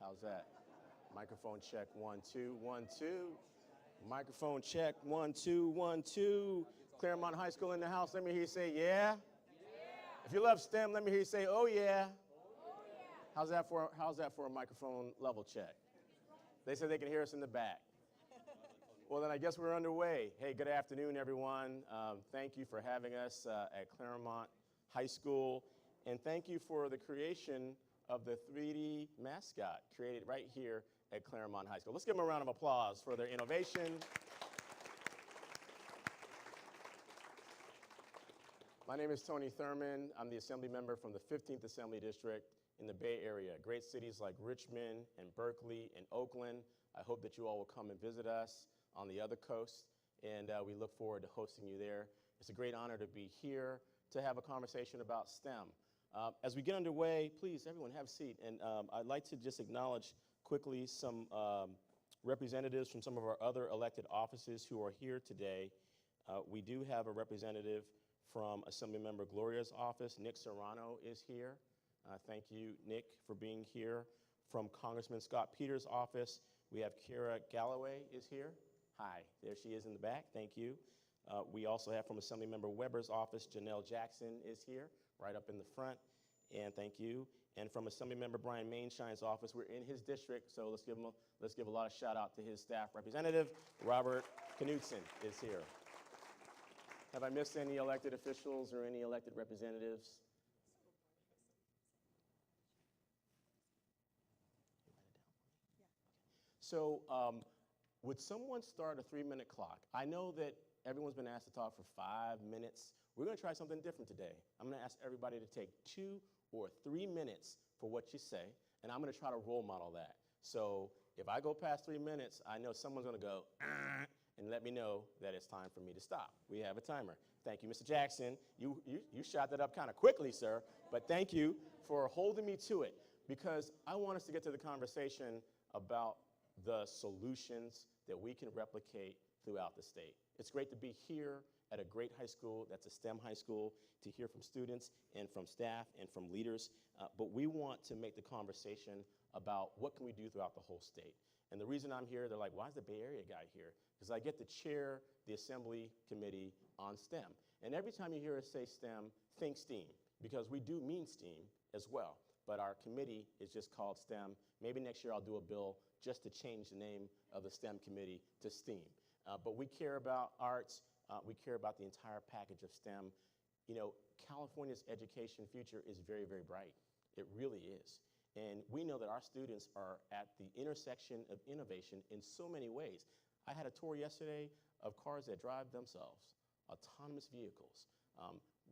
How's that? Microphone check, 1, 2, 1, 2. Microphone check, 1, 2, 1, 2. Clairemont High School in the house. Let me hear you say, yeah. If you love STEM, let me hear you say, oh, yeah. How's that for a microphone level check? They said they can hear us in the back. Well, then I guess we're underway. Hey, good afternoon, everyone. Thank you for having us at Clairemont High School. And thank you for the creation of the 3D mascot created right here at Clairemont High School. Let's give them a round of applause for their innovation. My name is Tony Thurman. I'm the assembly member from the 15th Assembly District in the Bay Area. Great cities like Richmond and Berkeley and Oakland. I hope that you all will come and visit us on the other coast, and we look forward to hosting you there. It's a great honor to be here to have a conversation about STEM. As we get underway, please, everyone have a seat. And I'd like to just acknowledge quickly some representatives from some of our other elected offices who are here today. We do have a representative from Assemblymember Gloria's office. Nick Serrano is here. Thank you, Nick, for being here. From Congressman Scott Peters' office, we have Kira Galloway is here. Hi, there she is in the back. Thank you. We also have from Assemblymember Weber's office, Janelle Jackson is here, right up in the front, and thank you. And from Assemblymember Brian Mainshine's office, we're in his district, so let's give a lot of shout out to his staff representative. Robert Knudsen is here. Have I missed any elected officials or any elected representatives? So would someone start a 3-minute clock? I know that everyone's been asked to talk for 5 minutes. We're going to try something different today. I'm going to ask everybody to take 2 or 3 minutes for what you say, and I'm going to try to role model that. So if I go past 3 minutes, I know someone's going to go, and let me know that it's time for me to stop. We have a timer. Thank you, Mr. Jackson. You shot that up kind of quickly, sir, but thank you for holding me to it, because I want us to get to the conversation about the solutions that we can replicate throughout the state. It's great to be here at a great high school that's a STEM high school, to hear from students and from staff and from leaders, but we want to make the conversation about what can we do throughout the whole state. And the reason I'm here, they're like, why is the Bay Area guy here? Because I get to chair the Assembly Committee on STEM. And every time you hear us say STEM, think STEAM, because we do mean STEAM as well. But our committee is just called STEM. Maybe next year I'll do a bill just to change the name of the STEM committee to STEAM. But we care about arts. We care about the entire package of STEM. You know, California's education future is very, very bright. It really is. And we know that our students are at the intersection of innovation in so many ways. I had a tour yesterday of cars that drive themselves, autonomous vehicles.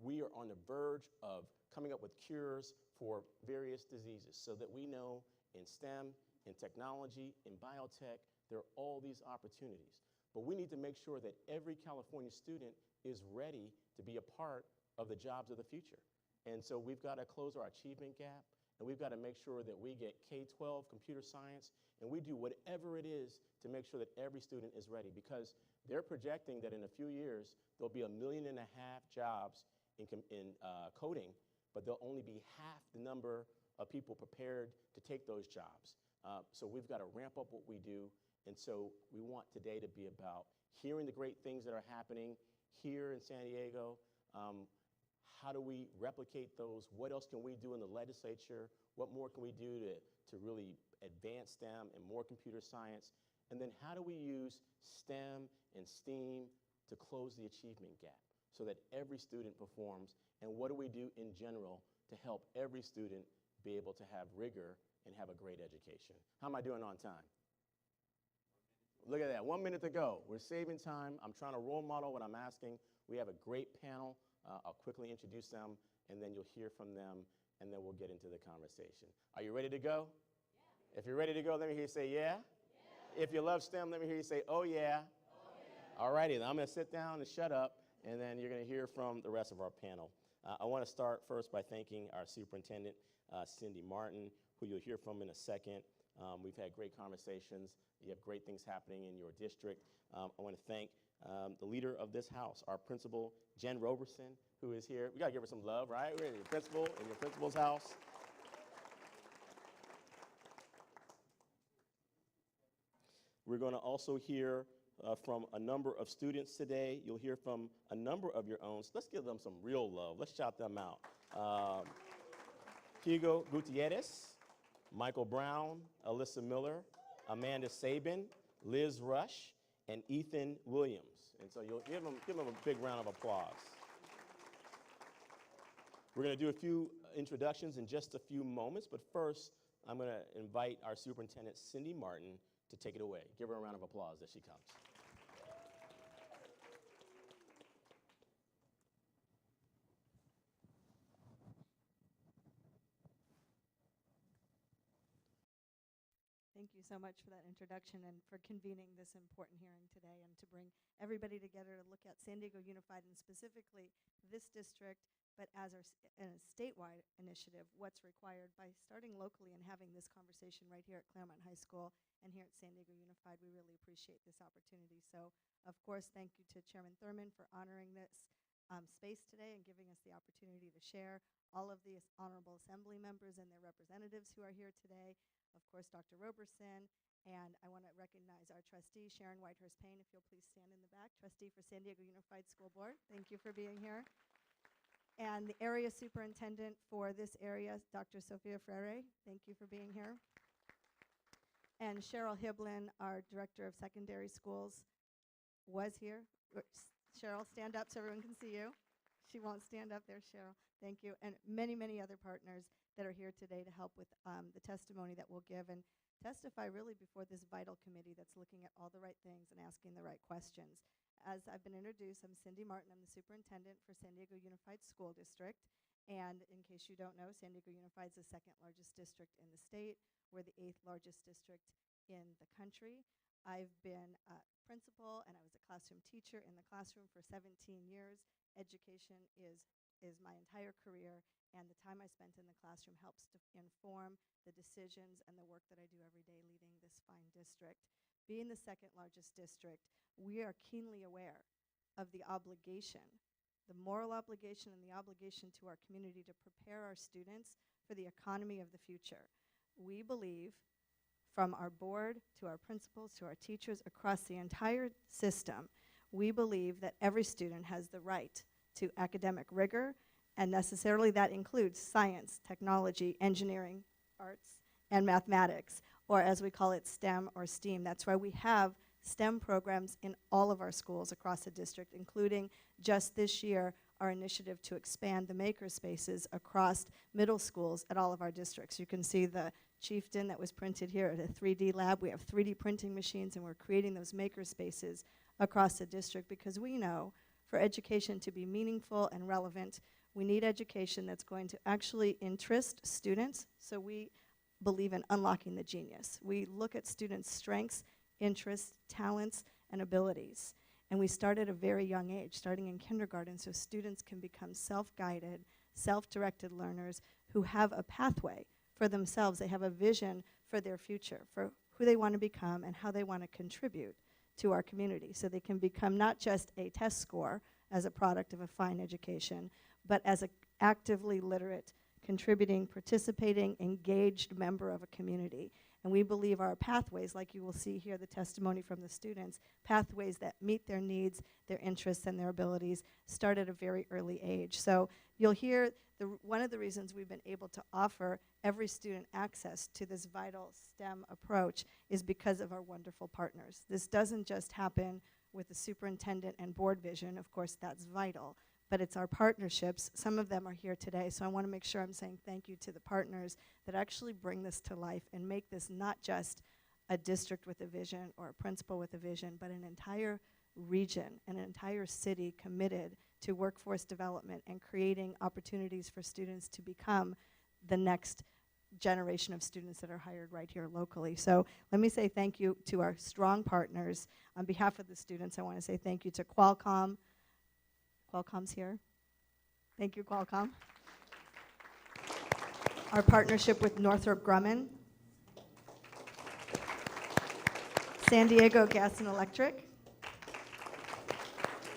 We are on the verge of coming up with cures for various diseases, so that we know in STEM, in technology, in biotech, there are all these opportunities. But we need to make sure that every California student is ready to be a part of the jobs of the future. And so we've got to close our achievement gap, and we've got to make sure that we get K-12 computer science, and we do whatever it is to make sure that every student is ready, because they're projecting that in a few years, there'll be 1.5 million jobs in coding, but there'll only be half the number of people prepared to take those jobs. So we've got to ramp up what we do, and so we want today to be about hearing the great things that are happening here in San Diego. How do we replicate those? What else can we do in the legislature? What more can we do to really advance STEM and more computer science? And then how do we use STEM and STEAM to close the achievement gap so that every student performs? And what do we do in general to help every student be able to have rigor and have a great education? How am I doing on time? Look at that, 1 minute to go. We're saving time. I'm trying to role model what I'm asking. We have a great panel. I'll quickly introduce them, and then you'll hear from them, and then we'll get into the conversation. Are you ready to go? Yeah. If you're ready to go, let me hear you say yeah. Yeah. If you love STEM, let me hear you say oh yeah. Oh yeah. All righty, then I'm going to sit down and shut up, and then you're going to hear from the rest of our panel. I want to start first by thanking our superintendent, Cindy Martin, who you'll hear from in a second. We've had great conversations. You have great things happening in your district. I want to thank the leader of this house, our principal, Jen Roberson, who is here. We got to give her some love, right? We're in your principal, in your principal's house. We're going to also hear from a number of students today. You'll hear from a number of your own. So let's give them some real love. Let's shout them out. Hugo Gutierrez, Michael Brown, Alyssa Miller, Amanda Sabin, Liz Rush, and Ethan Williams. And so you'll give them a big round of applause. We're going to do a few introductions in just a few moments, but first, I'm going to invite our superintendent, Cindy Martin, to take it away. Give her a round of applause as she comes. Thank you so much for that introduction and for convening this important hearing today and to bring everybody together to look at San Diego Unified and specifically this district, but as a statewide initiative, what's required by starting locally and having this conversation right here at Clairemont High School and here at San Diego Unified. We really appreciate this opportunity. So, of course, thank you to Chairman Thurman for honoring this space today and giving us the opportunity to share all of the honorable assembly members and their representatives who are here today. Of course, Dr. Roberson, and I want to recognize our trustee, Sharon Whitehurst-Payne, if you'll please stand in the back, trustee for San Diego Unified School Board. Thank you for being here. And the area superintendent for this area, Dr. Sophia Freire. Thank you for being here. And Cheryl Hiblin, our director of secondary schools, was here. Cheryl, stand up so everyone can see you. She won't stand up there, Cheryl. Thank you. And many, many other partners that are here today to help with the testimony that we'll give and testify really before this vital committee that's looking at all the right things and asking the right questions. As I've been introduced, I'm Cindy Martin. I'm the superintendent for San Diego Unified School District. And in case you don't know, San Diego Unified is the second largest district in the state. We're the 8th largest district in the country. I've been a principal and I was a classroom teacher in the classroom for 17 years. Education is my entire career, and the time I spent in the classroom helps to inform the decisions and the work that I do every day leading this fine district. Being the second largest district, we are keenly aware of the obligation, the moral obligation and the obligation to our community to prepare our students for the economy of the future. We believe, from our board to our principals to our teachers across the entire system, we believe that every student has the right to academic rigor, and necessarily that includes science, technology, engineering, arts, and mathematics, or as we call it, STEM or STEAM. That's why we have STEM programs in all of our schools across the district, including just this year our initiative to expand the maker spaces across middle schools at all of our districts. You can see the chieftain that was printed here at a 3D lab. We have 3D printing machines, and we're creating those maker spaces across the district because we know for education to be meaningful and relevant, we need education that's going to actually interest students. So we believe in unlocking the genius. We look at students' strengths, interests, talents, and abilities. And we start at a very young age, starting in kindergarten, so students can become self-guided, self-directed learners who have a pathway for themselves. They have a vision for their future, for who they want to become and how they want to contribute to our community. So they can become not just a test score as a product of a fine education, but as an actively literate, contributing, participating, engaged member of a community. And we believe our pathways, like you will see here, the testimony from the students, pathways that meet their needs, their interests, and their abilities, start at a very early age. So you'll hear one of the reasons we've been able to offer every student access to this vital STEM approach is because of our wonderful partners. This doesn't just happen with the superintendent and board vision. Of course, that's vital. But it's our partnerships. Some of them are here today, so I want to make sure I'm saying thank you to the partners that actually bring this to life and make this not just a district with a vision or a principal with a vision, but an entire region, an entire city committed to workforce development and creating opportunities for students to become the next generation of students that are hired right here locally. So let me say thank you to our strong partners. On behalf of the students, I want to say thank you to Qualcomm. Qualcomm's here. Thank you, Qualcomm. Our partnership with Northrop Grumman, San Diego Gas and Electric,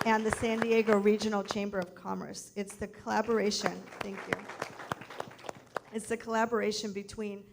and the San Diego Regional Chamber of Commerce. It's the collaboration, thank you. It's the collaboration between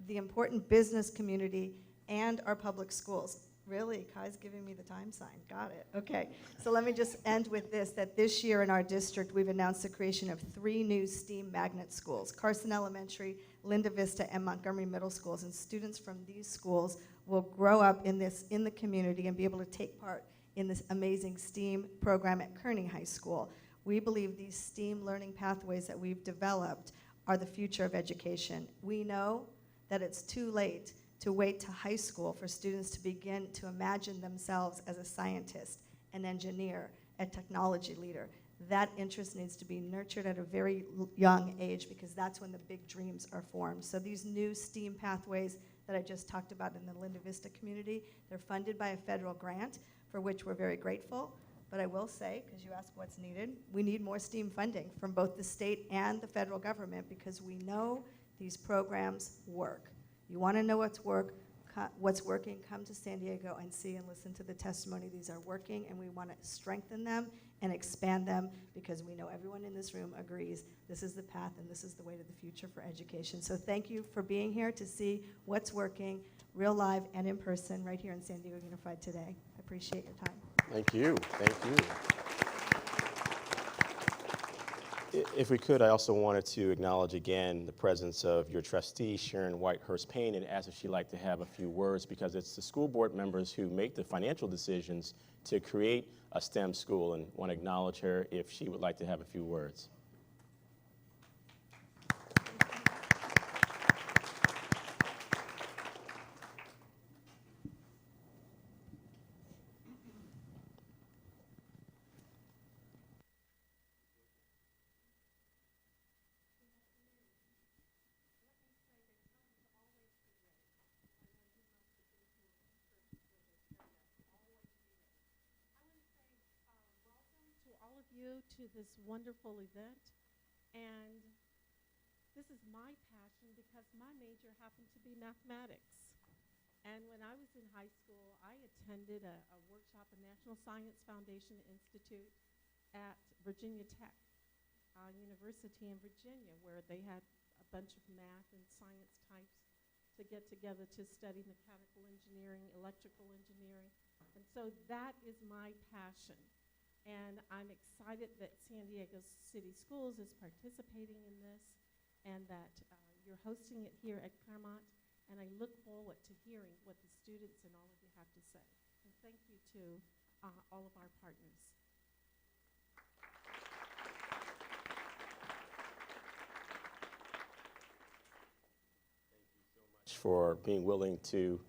the important business community and our public schools. Really? Kai's giving me the time sign. Got it. Okay. So let me just end with this, that this year in our district, we've announced the creation of 3 new STEAM magnet schools, Carson Elementary, Linda Vista, and Montgomery Middle Schools. And students from these schools will grow up in the community and be able to take part in this amazing STEAM program at Kearney High School. We believe these STEAM learning pathways that we've developed are the future of education. We know that it's too late to wait to high school for students to begin to imagine themselves as a scientist, an engineer, a technology leader. That interest needs to be nurtured at a very young age because that's when the big dreams are formed. So these new STEAM pathways that I just talked about in the Linda Vista community, they're funded by a federal grant for which we're very grateful. But I will say, because you asked what's needed, we need more STEAM funding from both the state and the federal government because we know these programs work. You want to know what's working, come to San Diego and see and listen to the testimony. These are working, and we want to strengthen them and expand them because we know everyone in this room agrees this is the path and this is the way to the future for education. So thank you for being here to see what's working, real live and in person, right here in San Diego Unified today. I appreciate your time. Thank you. Thank you. If we could, I also wanted to acknowledge again the presence of your trustee, Sharon Whitehurst-Payne, and ask if she'd like to have a few words because it's the school board members who make the financial decisions to create a STEM school, and want to acknowledge her if she would like to have a few words. You to this wonderful event, and this is my passion because my major happened to be mathematics. And when I was in high school, I attended a workshop at National Science Foundation Institute at Virginia Tech University in Virginia, where they had a bunch of math and science types to get together to study mechanical engineering, electrical engineering. And so that is my passion. And I'm excited that San Diego City Schools is participating in this and that you're hosting it here at Clairemont. And I look forward to hearing what the students and all of you have to say. And thank you to all of our partners. For being willing to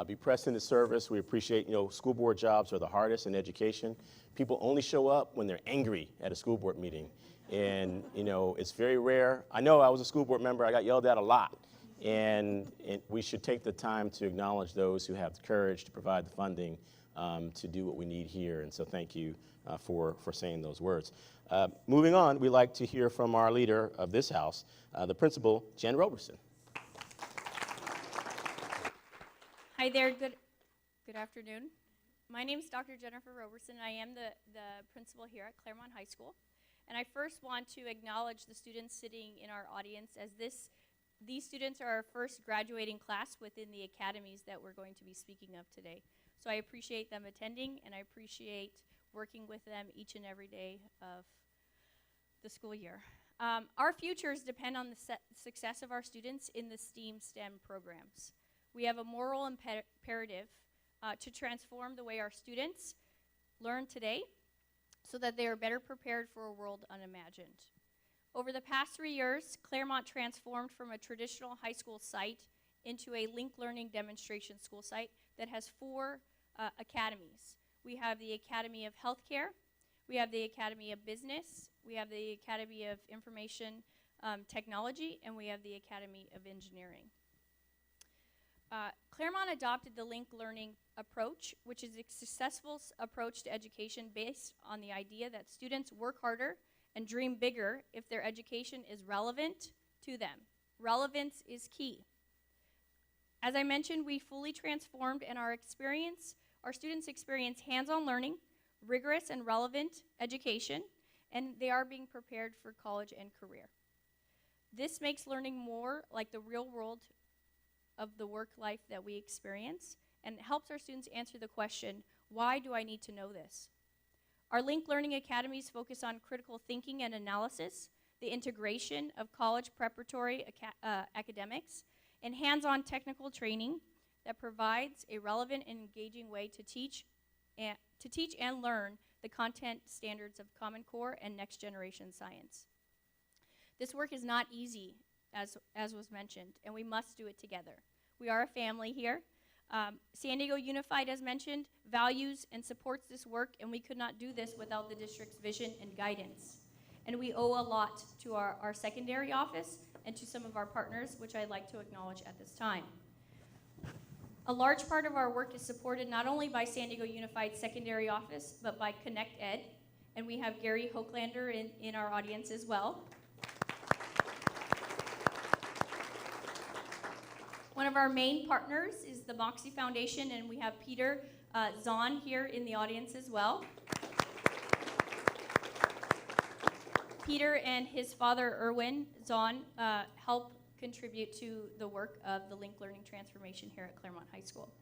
be present in the service. We appreciate, school board jobs are the hardest in education. People only show up when they're angry at a school board meeting. And, it's very rare. I know I was a school board member. I got yelled at a lot. And we should take the time to acknowledge those who have the courage to provide the funding to do what we need here. And so thank you for saying those words. Moving on, we'd like to hear from our leader of this house, the principal, Jen Roberson. Hi there, good afternoon. My name is Dr. Jennifer Roberson. I am the principal here at Clairemont High School. And I first want to acknowledge the students sitting in our audience as these students are our first graduating class within the academies that we're going to be speaking of today. So I appreciate them attending, and I appreciate working with them each and every day of the school year. Our futures depend on the success of our students in the STEM programs. We have a moral imperative to transform the way our students learn today so that they are better prepared for a world unimagined. Over the past 3 years, Clairemont transformed from a traditional high school site into a linked learning demonstration school site that has 4 academies. We have the Academy of Healthcare, we have the Academy of Business, we have the Academy of Information Technology, and we have the Academy of Engineering. Clairemont adopted the linked learning approach, which is a successful approach to education based on the idea that students work harder and dream bigger if their education is relevant to them. Relevance is key. As I mentioned, we fully transformed, and our students experience hands-on learning, rigorous and relevant education, and they are being prepared for college and career. This makes learning more like the real world of the work life that we experience, and helps our students answer the question, why do I need to know this? Our Link Learning Academies focus on critical thinking and analysis, the integration of college preparatory academics, and hands-on technical training that provides a relevant and engaging way to teach and learn the content standards of Common Core and next generation science. This work is not easy, as was mentioned, and we must do it together. We are a family here. San Diego Unified, as mentioned, values and supports this work, and we could not do this without the district's vision and guidance. And we owe a lot to our secondary office and to some of our partners, which I'd like to acknowledge at this time. A large part of our work is supported not only by San Diego Unified Secondary Office, but by Connect Ed, and we have Gary Hoaklander in our audience as well. One of our main partners is the Moxie Foundation, and we have Peter Zahn here in the audience as well. Peter and his father, Erwin Zahn, help contribute to the work of the Link Learning Transformation here at Clairemont High School.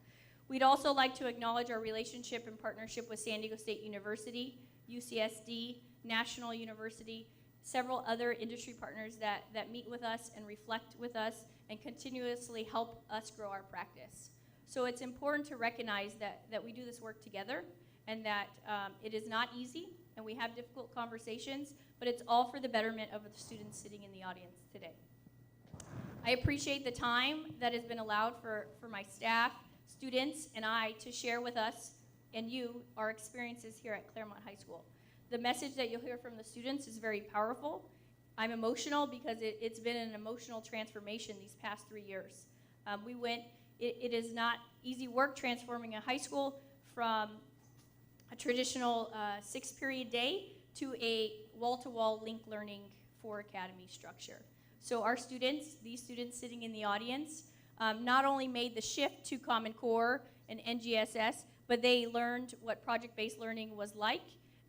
We'd also like to acknowledge our relationship and partnership with San Diego State University, UCSD, National University, several other industry partners that meet with us and reflect with us and continuously help us grow our practice. So it's important to recognize that we do this work together and that it is not easy and we have difficult conversations, but it's all for the betterment of the students sitting in the audience today. I appreciate the time that has been allowed for my staff, students, and I to share with us and you our experiences here at Clairemont High School. The message that you'll hear from the students is very powerful. I'm emotional because it's been an emotional transformation these past 3 years. It is not easy work transforming a high school from a traditional 6-period day to a wall-to-wall link learning 4 academy structure. So our students, these students sitting in the audience, not only made the shift to Common Core and NGSS, but they learned what project-based learning was like.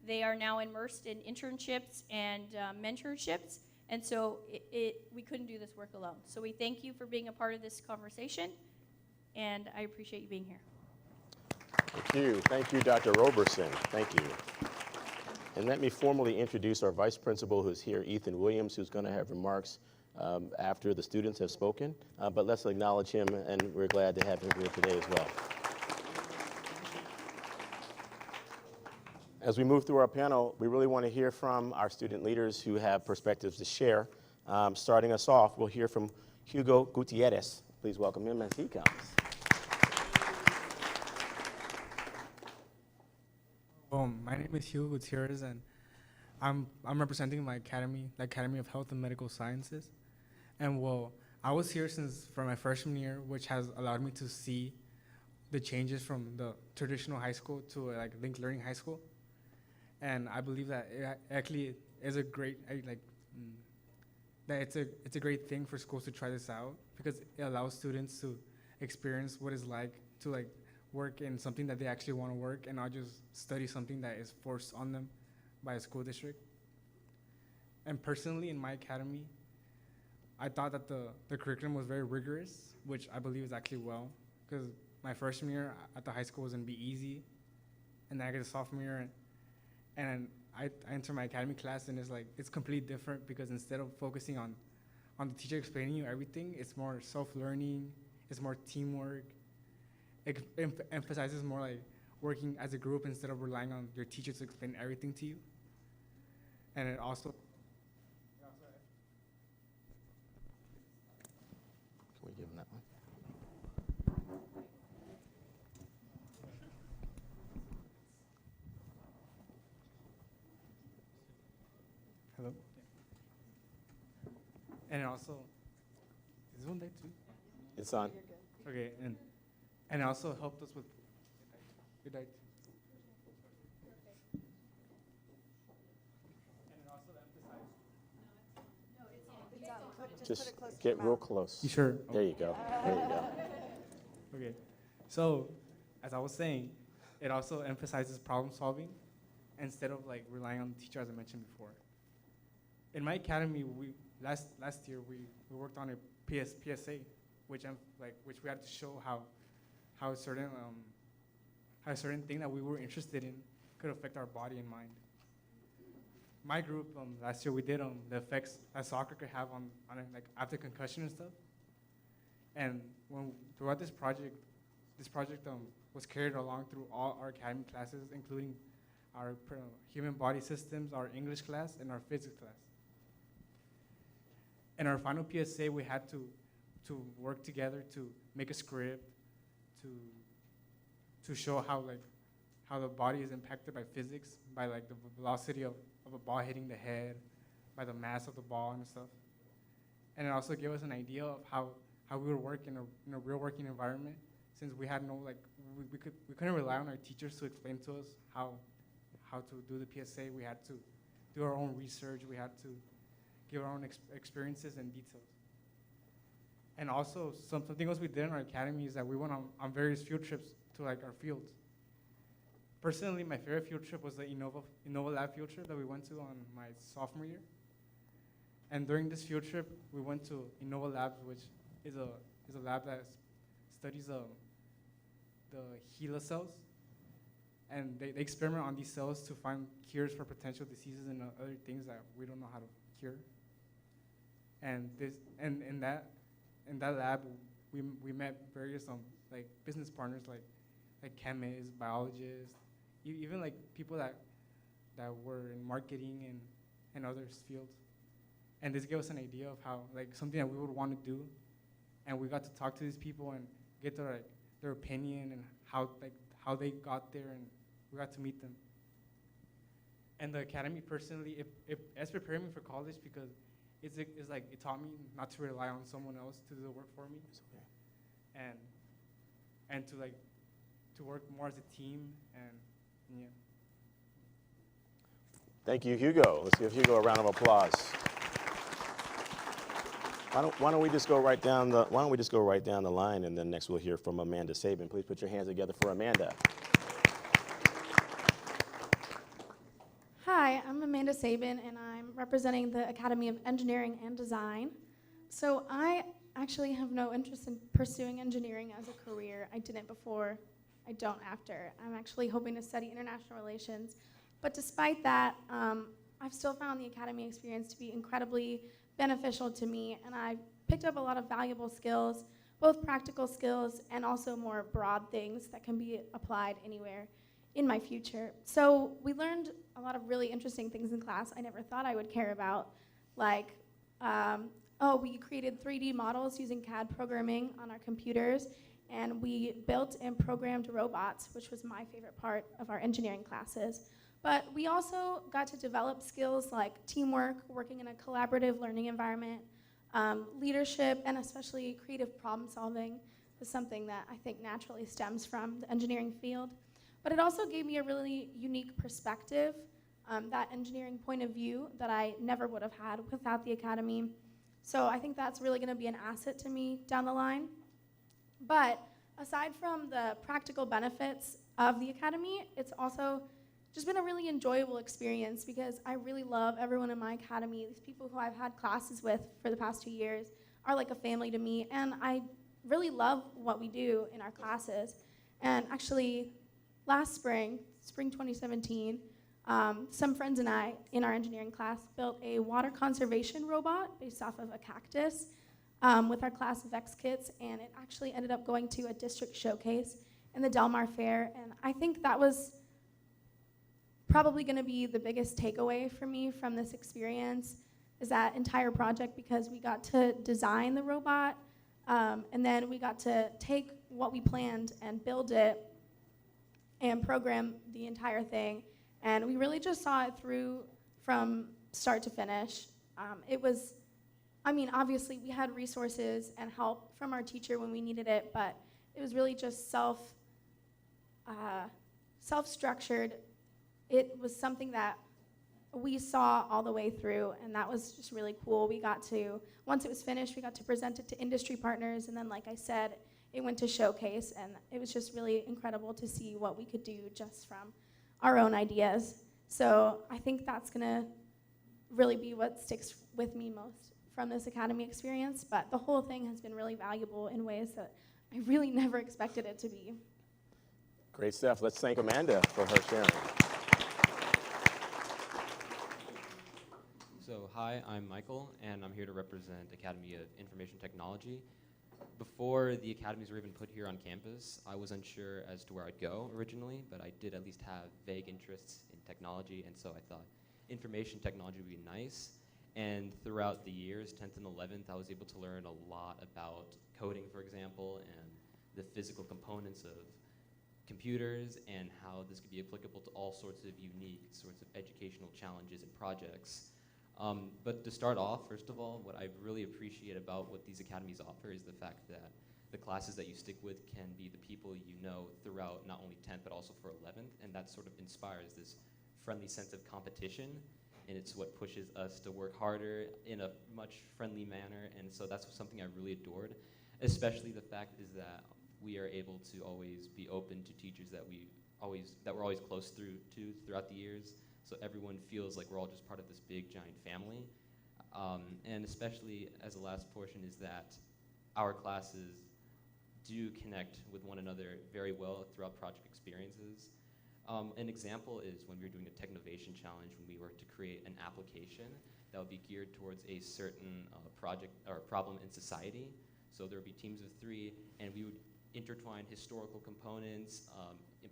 They are now immersed in internships and mentorships, and so we couldn't do this work alone. So we thank you for being a part of this conversation, and I appreciate you being here. Thank you, Dr. Roberson. Thank you. And let me formally introduce our vice principal who's here, Ethan Williams, who's going to have remarks after the students have spoken. But let's acknowledge him, and we're glad to have him here today as well. As we move through our panel, we really want to hear from our student leaders who have perspectives to share. Starting us off, we'll hear from Hugo Gutierrez. Please welcome him as he comes. My name is Hugo Gutierrez, and I'm representing my academy, the Academy of Health and Medical Sciences. And I was here for my freshman year, which has allowed me to see the changes from the traditional high school to like linked learning high school. And I believe that it actually is a great, that it's a great thing for schools to try this out because it allows students to experience what it's like to work in something that they actually want to work and not just study something that is forced on them by a school district. And personally, in my academy, I thought that the curriculum was very rigorous, which I believe is actually well, because my freshman year at the high school was going to be easy, and then I get a sophomore year, and I enter my academy class, and it's completely different because instead of focusing on the teacher explaining you everything, it's more self-learning, it's more teamwork. It emphasizes more like working as a group instead of relying on your teacher to explain everything to you. And it also... Can we give him that one? Hello? And it also... Is this one there too? It's on. Okay, and it also helped us with... Good night. Just get real close. You sure? There you go. There you go. Okay. So, as I was saying, it also emphasizes problem solving instead of relying on the teacher, as I mentioned before. In my academy, last year we worked on a PSA, which we had to show how how a certain thing that we were interested in could affect our body and mind. My group last year we did the effects that soccer could have on it, like after concussion and stuff. And throughout this project was carried along through all our academy classes, including our human body systems, our English class, and our physics class. In our final PSA, we had to work together to make a script to show how the body is impacted by physics, by like the velocity of a ball hitting the head, by the mass of the ball and stuff. And it also gave us an idea of how we would work in a real working environment, since we had no we couldn't rely on our teachers to explain to us how to do the PSA. We had to do our own research. We had to give our own experiences and details. And also, something else we did in our academy is that we went on various field trips to like our fields. Personally, my favorite field trip was the Innova Lab field trip that we went to on my sophomore year. And during this field trip, we went to Innova Labs, which is a lab that studies the HeLa cells. And they experiment on these cells to find cures for potential diseases and other things that we don't know how to cure. And in that lab, we met various like business partners like chemists, biologists, even like people that were in marketing and other fields. And this gave us an idea of how like something that we would want to do, and we got to talk to these people and get their opinion and how they got there, and we got to meet them. And the academy personally, it's preparing me for college because it's like it taught me not to rely on someone else to do the work for me, and to work more as a team, and yeah. Thank you, Hugo. Let's give Hugo a round of applause. Why don't we just go right down the line, and then next we'll hear from Amanda Sabin. Please put your hands together for Amanda. Hi, I'm Amanda Sabin, and I'm representing the Academy of Engineering and Design. So I actually have no interest in pursuing engineering as a career. I didn't before, I don't after. I'm actually hoping to study international relations. But despite that, I've still found the academy experience to be incredibly beneficial to me, and I've picked up a lot of valuable skills, both practical skills and also more broad things that can be applied anywhere in my future. So we learned a lot of really interesting things in class I never thought I would care about, like, we created 3D models using CAD programming on our computers, and we built and programmed robots, which was my favorite part of our engineering classes. But we also got to develop skills like teamwork, working in a collaborative learning environment, leadership, and especially creative problem solving is something that I think naturally stems from the engineering field. But it also gave me a really unique perspective, that engineering point of view that I never would have had without the academy. So I think that's really gonna be an asset to me down the line. But aside from the practical benefits of the academy, it's also just been a really enjoyable experience because I really love everyone in my academy. These people who I've had classes with for the past 2 years are like a family to me, and I really love what we do in our classes. And actually, last spring 2017, some friends and I in our engineering class built a water conservation robot based off of a cactus with our class of X-Kits, and it actually ended up going to a district showcase in the Del Mar Fair, and I think that was probably going to be the biggest takeaway for me from this experience is that entire project, because we got to design the robot, and then we got to take what we planned and build it and program the entire thing, and we really just saw it through from start to finish. Obviously we had resources and help from our teacher when we needed it, but it was really just self-structured. It was something that we saw all the way through, and that was just really cool. Once it was finished, we got to present it to industry partners, and then, like I said, it went to showcase, and it was just really incredible to see what we could do just from our own ideas. So I think that's gonna really be what sticks with me most from this academy experience, but the whole thing has been really valuable in ways that I really never expected it to be. Great stuff. Let's thank Amanda for her sharing. So hi, I'm Michael, and I'm here to represent Academy of Information Technology. Before the academies were even put here on campus, I was unsure as to where I'd go originally, but I did at least have vague interests in technology, and so I thought information technology would be nice. And throughout the years, 10th and 11th, I was able to learn a lot about coding, for example, and the physical components of computers and how this could be applicable to all sorts of unique sorts of educational challenges and projects. But to start off, first of all, what I really appreciate about what these academies offer is the fact that the classes that you stick with can be the people you know throughout not only 10th but also for 11th, and that sort of inspires this friendly sense of competition, and it's what pushes us to work harder in a much friendly manner, and so that's something I really adored, especially the fact is that we are able to always be open to teachers that we're always close to throughout the years. So everyone feels like we're all just part of this big, giant family. And especially as the last portion is that our classes do connect with one another very well throughout project experiences. An example is when we were doing a Technovation challenge, when we were to create an application that would be geared towards a certain project or problem in society. So there would be teams of 3, and we would intertwine historical components,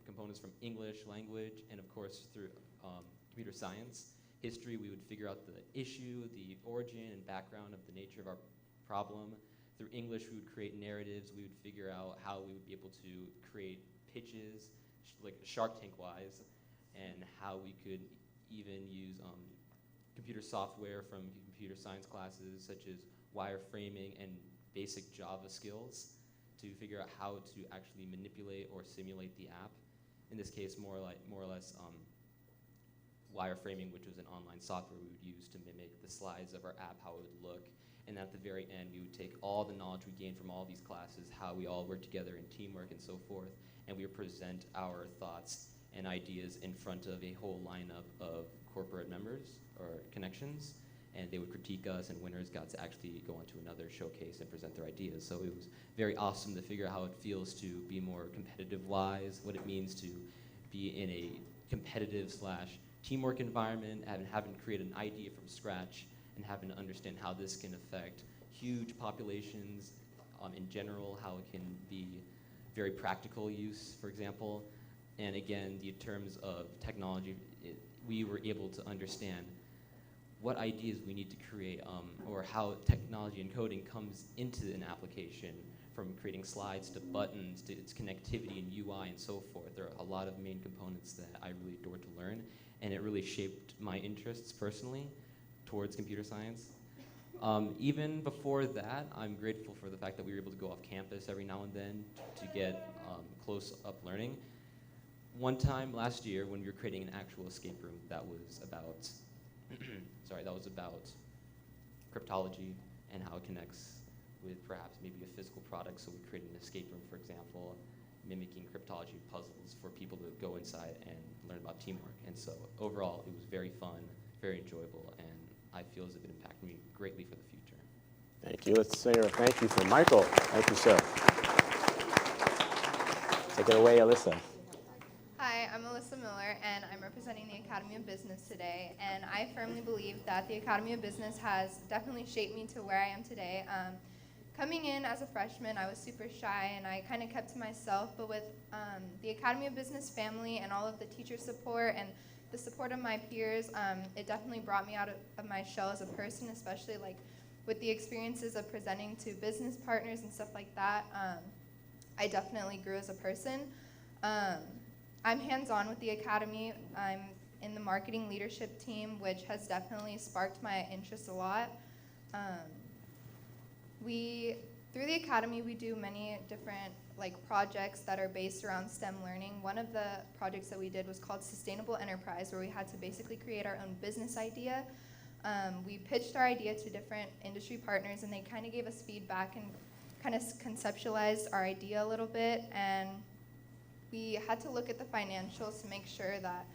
components from English language, and of course through computer science. History, we would figure out the issue, the origin and background of the nature of our problem. Through English, we would create narratives. We would figure out how we would be able to create pitches, like Shark Tank-wise, and how we could even use computer software from computer science classes, such as wireframing and basic Java skills, to figure out how to actually manipulate or simulate the app. In this case, more or less wireframing, which was an online software we would use to mimic the slides of our app, how it would look. And at the very end, we would take all the knowledge we gained from all these classes, how we all work together in teamwork and so forth, and we would present our thoughts and ideas in front of a whole lineup of corporate members or connections, and they would critique us, and winners got to actually go on to another showcase and present their ideas. So it was very awesome to figure out how it feels to be more competitive-wise, what it means to be in a competitive / teamwork environment, and having to create an idea from scratch, and having to understand how this can affect huge populations in general, how it can be very practical use, for example. And again, the terms of technology, we were able to understand what ideas we need to create, or how technology and coding comes into an application, from creating slides to buttons to its connectivity and UI and so forth. There are a lot of main components that I really adored to learn, and it really shaped my interests personally towards computer science. Even before that, I'm grateful for the fact that we were able to go off campus every now and then to get close-up learning. One time last year, when we were creating an actual escape room that was about cryptology and how it connects with perhaps maybe a physical product. So we created an escape room, for example, mimicking cryptology puzzles for people to go inside and learn about teamwork. And so overall, it was very fun, very enjoyable, and I feel as if it impacted me greatly for the future. Thank you. Let's say a thank you for Michael. Thank you, sir. Take it away, Alyssa. Hi, I'm Alyssa Miller, and I'm representing the Academy of Business today. And I firmly believe that the Academy of Business has definitely shaped me to where I am today. Coming in as a freshman, I was super shy, and I kind of kept to myself. But with the Academy of Business family and all of the teacher support and the support of my peers, it definitely brought me out of my shell as a person, especially like with the experiences of presenting to business partners and stuff like that. I definitely grew as a person. I'm hands-on with the Academy. I'm in the marketing leadership team, which has definitely sparked my interest a lot. Through the Academy, we do many different projects that are based around STEM learning. One of the projects that we did was called Sustainable Enterprise, where we had to basically create our own business idea. We pitched our idea to different industry partners, and they kind of gave us feedback and kind of conceptualized our idea a little bit, and we had to look at the financials to make sure that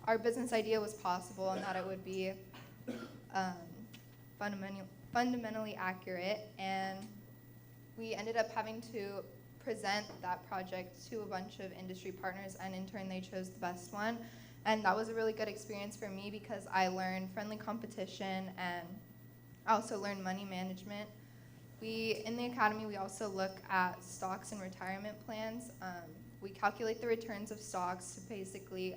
our business idea was possible and that it would be fundamentally accurate. And we ended up having to present that project to a bunch of industry partners, and in turn they chose the best one. And that was a really good experience for me because I learned friendly competition and I also learned money management. In the academy, we also look at stocks and retirement plans. We calculate the returns of stocks to basically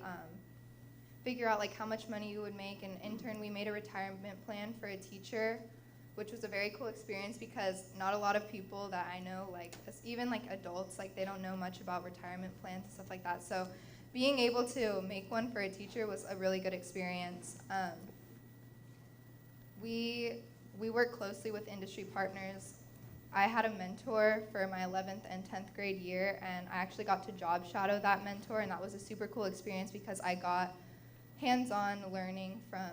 figure out like how much money you would make, and in turn we made a retirement plan for a teacher, which was a very cool experience because not a lot of people that I know, like even like adults, like they don't know much about retirement plans and stuff like that. So being able to make one for a teacher was a really good experience. We work closely with industry partners. I had a mentor for my 11th and 10th grade year, and I actually got to job shadow that mentor, and that was a super cool experience because I got hands-on learning from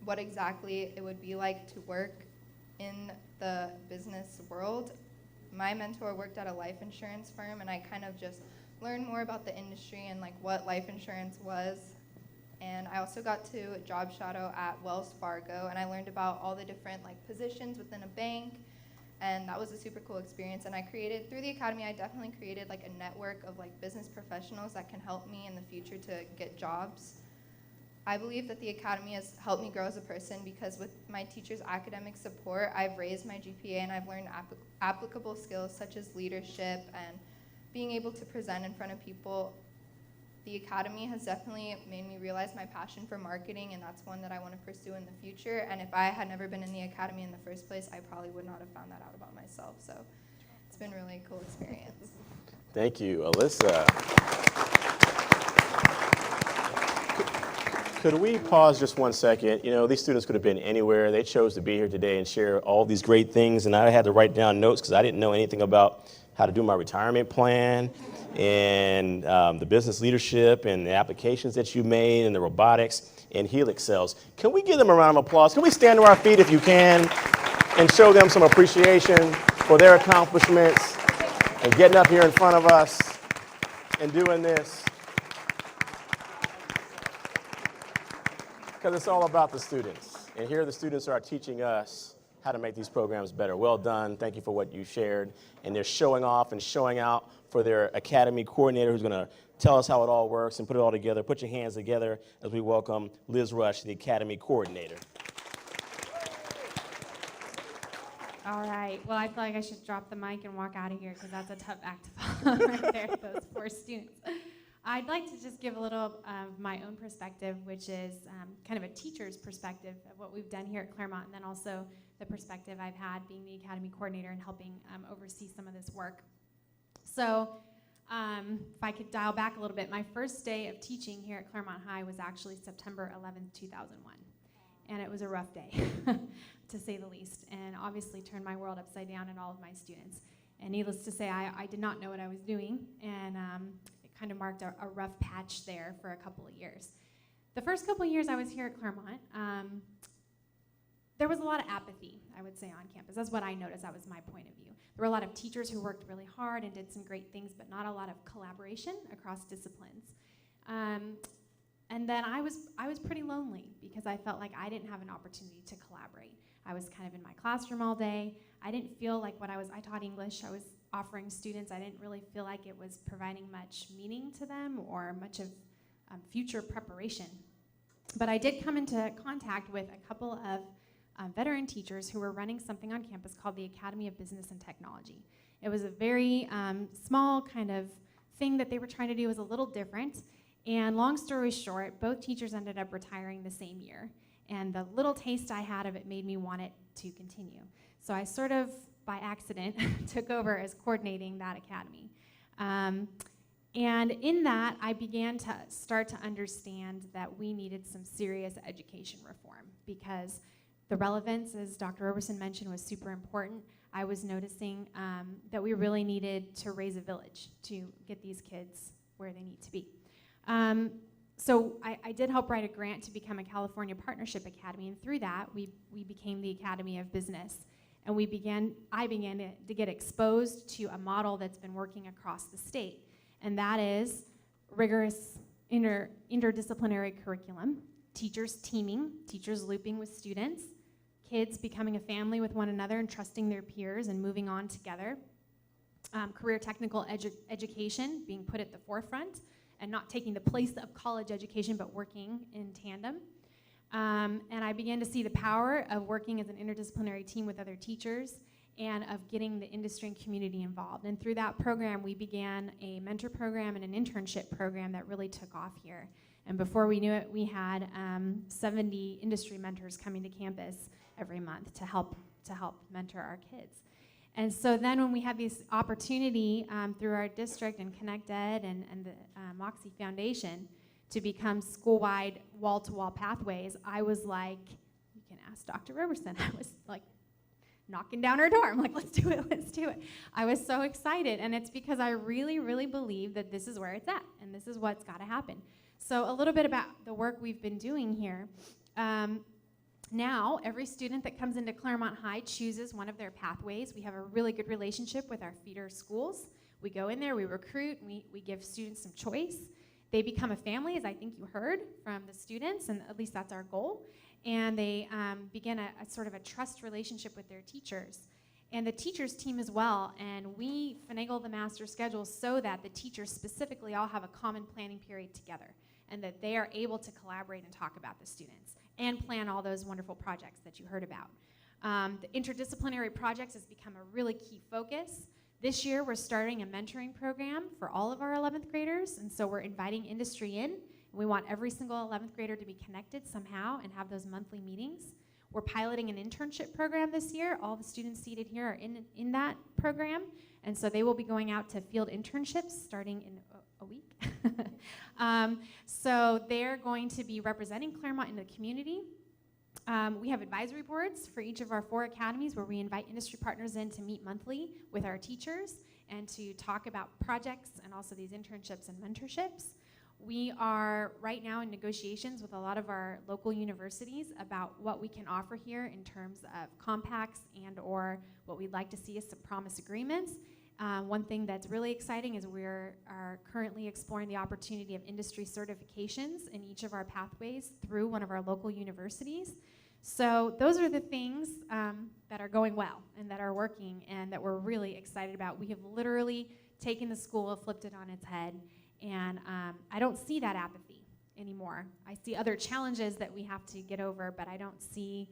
what exactly it would be like to work in the business world. My mentor worked at a life insurance firm, and I kind of just learned more about the industry and like what life insurance was. And I also got to job shadow at Wells Fargo, and I learned about all the different like positions within a bank, and that was a super cool experience. And through the academy, I definitely created like a network of like business professionals that can help me in the future to get jobs. I believe that the academy has helped me grow as a person because with my teachers' academic support, I've raised my GPA and I've learned applicable skills such as leadership and being able to present in front of people. The academy has definitely made me realize my passion for marketing, and that's one that I want to pursue in the future. And if I had never been in the academy in the first place, I probably would not have found that out about myself. So it's been really a cool experience. Thank you, Alyssa. Could we pause just 1 second? You know, these students could have been anywhere. They chose to be here today and share all these great things, and I had to write down notes because I didn't know anything about how to do my retirement plan and the business leadership and the applications that you made and the robotics and Helix cells. Can we give them a round of applause? Can we stand to our feet if you can and show them some appreciation for their accomplishments and getting up here in front of us and doing this? Because it's all about the students. And here the students are teaching us how to make these programs better. Well done. Thank you for what you shared. And they're showing off and showing out for their academy coordinator who's going to tell us how it all works and put it all together. Put your hands together as we welcome Liz Rush, the academy coordinator. All right. Well, I feel like I should drop the mic and walk out of here because that's a tough act to follow right there, those poor students. I'd like to just give a little of my own perspective, which is kind of a teacher's perspective of what we've done here at Clairemont, and then also the perspective I've had being the academy coordinator and helping oversee some of this work. So if I could dial back a little bit, my first day of teaching here at Clairemont High was actually September 11th, 2001. And it was a rough day, to say the least, and obviously turned my world upside down and all of my students. And needless to say, I did not know what I was doing, and it kind of marked a rough patch there for a couple of years. The first couple of years I was here at Clairemont, there was a lot of apathy, I would say, on campus. That's what I noticed. That was my point of view. There were a lot of teachers who worked really hard and did some great things, but not a lot of collaboration across disciplines. And then I was pretty lonely because I felt like I didn't have an opportunity to collaborate. I was kind of in my classroom all day. I didn't feel like I taught English. I was offering students. I didn't really feel like it was providing much meaning to them or much of future preparation. But I did come into contact with a couple of veteran teachers who were running something on campus called the Academy of Business and Technology. It was a very small kind of thing that they were trying to do. It was a little different. And long story short, both teachers ended up retiring the same year. And the little taste I had of it made me want it to continue. So I sort of, by accident, took over as coordinating that academy. And in that, I began to start to understand that we needed some serious education reform because the relevance, as Dr. Roberson mentioned, was super important. I was noticing that we really needed to raise a village to get these kids where they need to be. So I did help write a grant to become a California Partnership Academy, and through that, we became the Academy of Business. And I began to get exposed to a model that's been working across the state, and that is rigorous interdisciplinary curriculum, teachers teaming, teachers looping with students, kids becoming a family with one another and trusting their peers and moving on together, career technical education being put at the forefront and not taking the place of college education but working in tandem. And I began to see the power of working as an interdisciplinary team with other teachers and of getting the industry and community involved. And through that program, we began a mentor program and an internship program that really took off here. And before we knew it, we had 70 industry mentors coming to campus every month to help mentor our kids. And so then when we had this opportunity through our district and Connect Ed and the Moxie Foundation to become school-wide wall-to-wall pathways, I was like, you can ask Dr. Roberson. I was like knocking down her door. I'm like, let's do it, let's do it. I was so excited, and it's because I really, really believe that this is where it's at, and this is what's got to happen. So a little bit about the work we've been doing here. Now, every student that comes into Clairemont High chooses one of their pathways. We have a really good relationship with our feeder schools. We go in there, we recruit, we give students some choice. They become a family, as I think you heard from the students, and at least that's our goal. And they begin a sort of a trust relationship with their teachers. And the teachers team as well, and we finagle the master schedule so that the teachers specifically all have a common planning period together, and that they are able to collaborate and talk about the students and plan all those wonderful projects that you heard about. The interdisciplinary projects has become a really key focus. This year, we're starting a mentoring program for all of our 11th graders, and so we're inviting industry in. We want every single 11th grader to be connected somehow and have those monthly meetings. We're piloting an internship program this year. All the students seated here are in that program, and so they will be going out to field internships starting in a week. So they're going to be representing Clairemont in the community. We have advisory boards for each of our 4 academies where we invite industry partners in to meet monthly with our teachers and to talk about projects and also these internships and mentorships. We are right now in negotiations with a lot of our local universities about what we can offer here in terms of compacts and or what we'd like to see as some promise agreements. One thing that's really exciting is we are currently exploring the opportunity of industry certifications in each of our pathways through one of our local universities. So those are the things that are going well and that are working and that we're really excited about. We have literally taken the school, flipped it on its head, and I don't see that apathy anymore. I see other challenges that we have to get over, but I don't see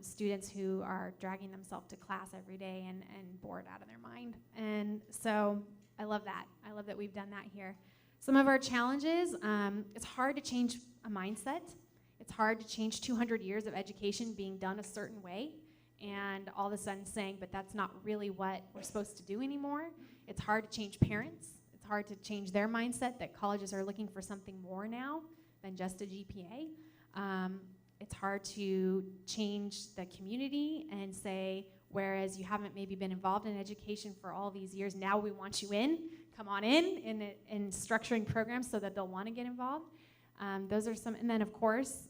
students who are dragging themselves to class every day and bored out of their mind. And so I love that. I love that we've done that here. Some of our challenges, it's hard to change a mindset. It's hard to change 200 years of education being done a certain way and all of a sudden saying, but that's not really what we're supposed to do anymore. It's hard to change parents. It's hard to change their mindset that colleges are looking for something more now than just a GPA. It's hard to change the community and say, whereas you haven't maybe been involved in education for all these years, now we want you in, come on in structuring programs so that they'll want to get involved. Those are some, and then of course,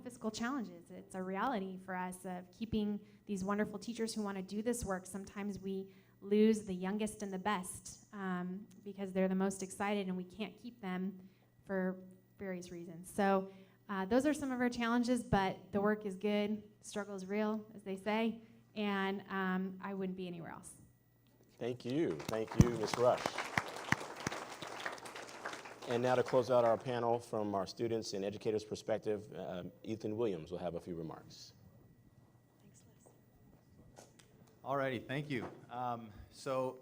fiscal challenges. It's a reality for us of keeping these wonderful teachers who want to do this work. Sometimes we lose the youngest and the best because they're the most excited and we can't keep them for various reasons. So those are some of our challenges, but the work is good, the struggle is real, as they say, and I wouldn't be anywhere else. Thank you, Ms. Rush. And now to close out our panel from our students and educators' perspective, Ethan Williams will have a few remarks. All righty, thank you. So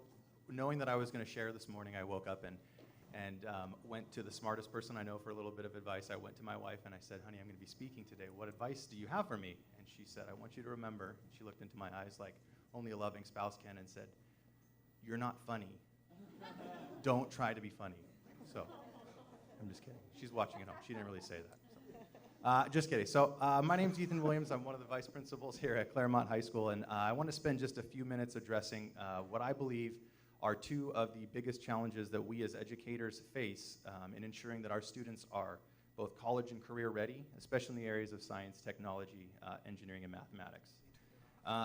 knowing that I was going to share this morning, I woke up and went to the smartest person I know for a little bit of advice. I went to my wife and I said, honey, I'm going to be speaking today. What advice do you have for me? And she said, I want you to remember, she looked into my eyes like only a loving spouse can and said, you're not funny. Don't try to be funny. So I'm just kidding. She's watching at home. She didn't really say that. So. Just kidding. So my name's Ethan Williams. I'm one of the vice principals here at Clairemont High School, and I want to spend just a few minutes addressing what I believe are 2 of the biggest challenges that we as educators face in ensuring that our students are both college and career ready, especially in the areas of science, technology, engineering, and mathematics.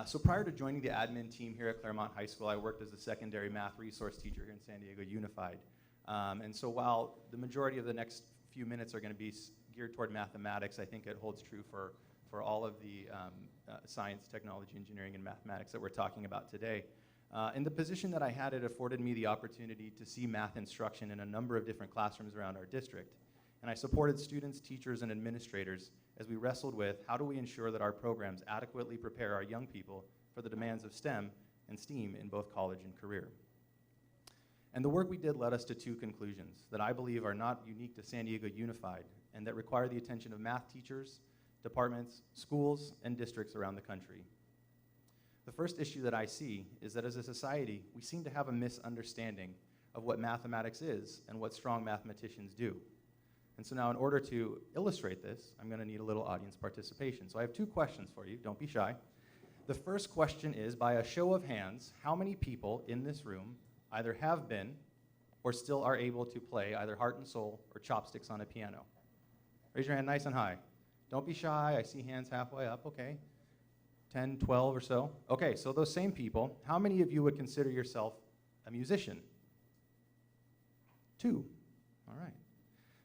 So prior to joining the admin team here at Clairemont High School, I worked as a secondary math resource teacher here in San Diego Unified. And so while the majority of the next few minutes are going to be geared toward mathematics, I think it holds true for all of the science, technology, engineering, and mathematics that we're talking about today. In the position that I had, it afforded me the opportunity to see math instruction in a number of different classrooms around our district. And I supported students, teachers, and administrators as we wrestled with how do we ensure that our programs adequately prepare our young people for the demands of STEM and STEAM in both college and career. And the work we did led us to two conclusions that I believe are not unique to San Diego Unified and that require the attention of math teachers, departments, schools, and districts around the country. The first issue that I see is that as a society, we seem to have a misunderstanding of what mathematics is and what strong mathematicians do. And so now in order to illustrate this, I'm going to need a little audience participation. So I have two questions for you. Don't be shy. The first question is, by a show of hands, how many people in this room either have been or still are able to play either heart and soul or chopsticks on a piano? Raise your hand nice and high. Don't be shy. I see hands halfway up. Okay. 10, 12 or so. Okay, so those same people, how many of you would consider yourself a musician? 2. All right.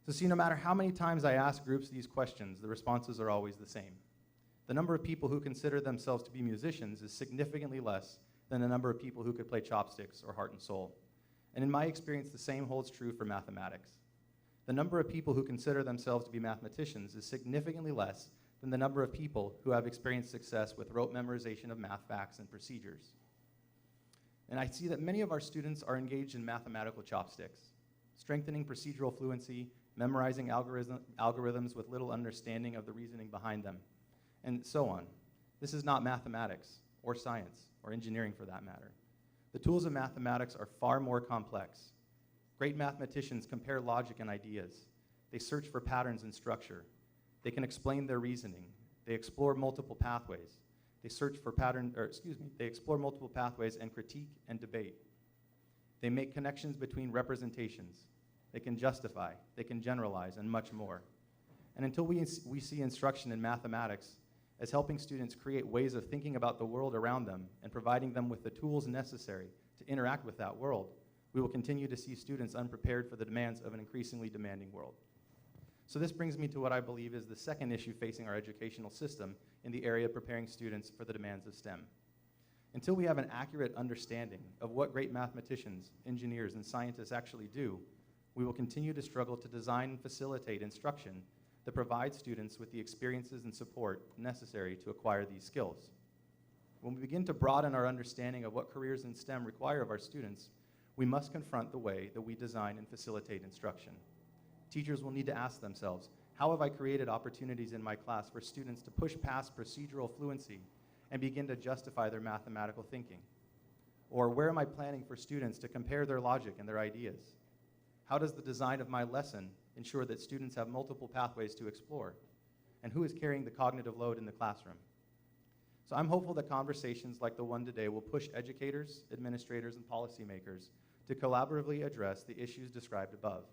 So see, no matter how many times I ask groups these questions, the responses are always the same. The number of people who consider themselves to be musicians is significantly less than the number of people who could play chopsticks or heart and soul. And in my experience, the same holds true for mathematics. The number of people who consider themselves to be mathematicians is significantly less than the number of people who have experienced success with rote memorization of math facts and procedures. And I see that many of our students are engaged in mathematical chopsticks, strengthening procedural fluency, memorizing algorithms with little understanding of the reasoning behind them, and so on. This is not mathematics, or science, or engineering for that matter. The tools of mathematics are far more complex. Great mathematicians compare logic and ideas. They search for patterns and structure. They can explain their reasoning. They explore multiple pathways. They explore multiple pathways and critique and debate. They make connections between representations. They can justify, they can generalize, and much more. And until we see instruction in mathematics as helping students create ways of thinking about the world around them and providing them with the tools necessary to interact with that world, we will continue to see students unprepared for the demands of an increasingly demanding world. So this brings me to what I believe is the second issue facing our educational system in the area of preparing students for the demands of STEM. Until we have an accurate understanding of what great mathematicians, engineers, and scientists actually do, we will continue to struggle to design and facilitate instruction that provides students with the experiences and support necessary to acquire these skills. When we begin to broaden our understanding of what careers in STEM require of our students, we must confront the way that we design and facilitate instruction. Teachers will need to ask themselves, how have I created opportunities in my class for students to push past procedural fluency and begin to justify their mathematical thinking? Or where am I planning for students to compare their logic and their ideas? How does the design of my lesson ensure that students have multiple pathways to explore? And who is carrying the cognitive load in the classroom? So I'm hopeful that conversations like the one today will push educators, administrators, and policymakers to collaboratively address the issues described above.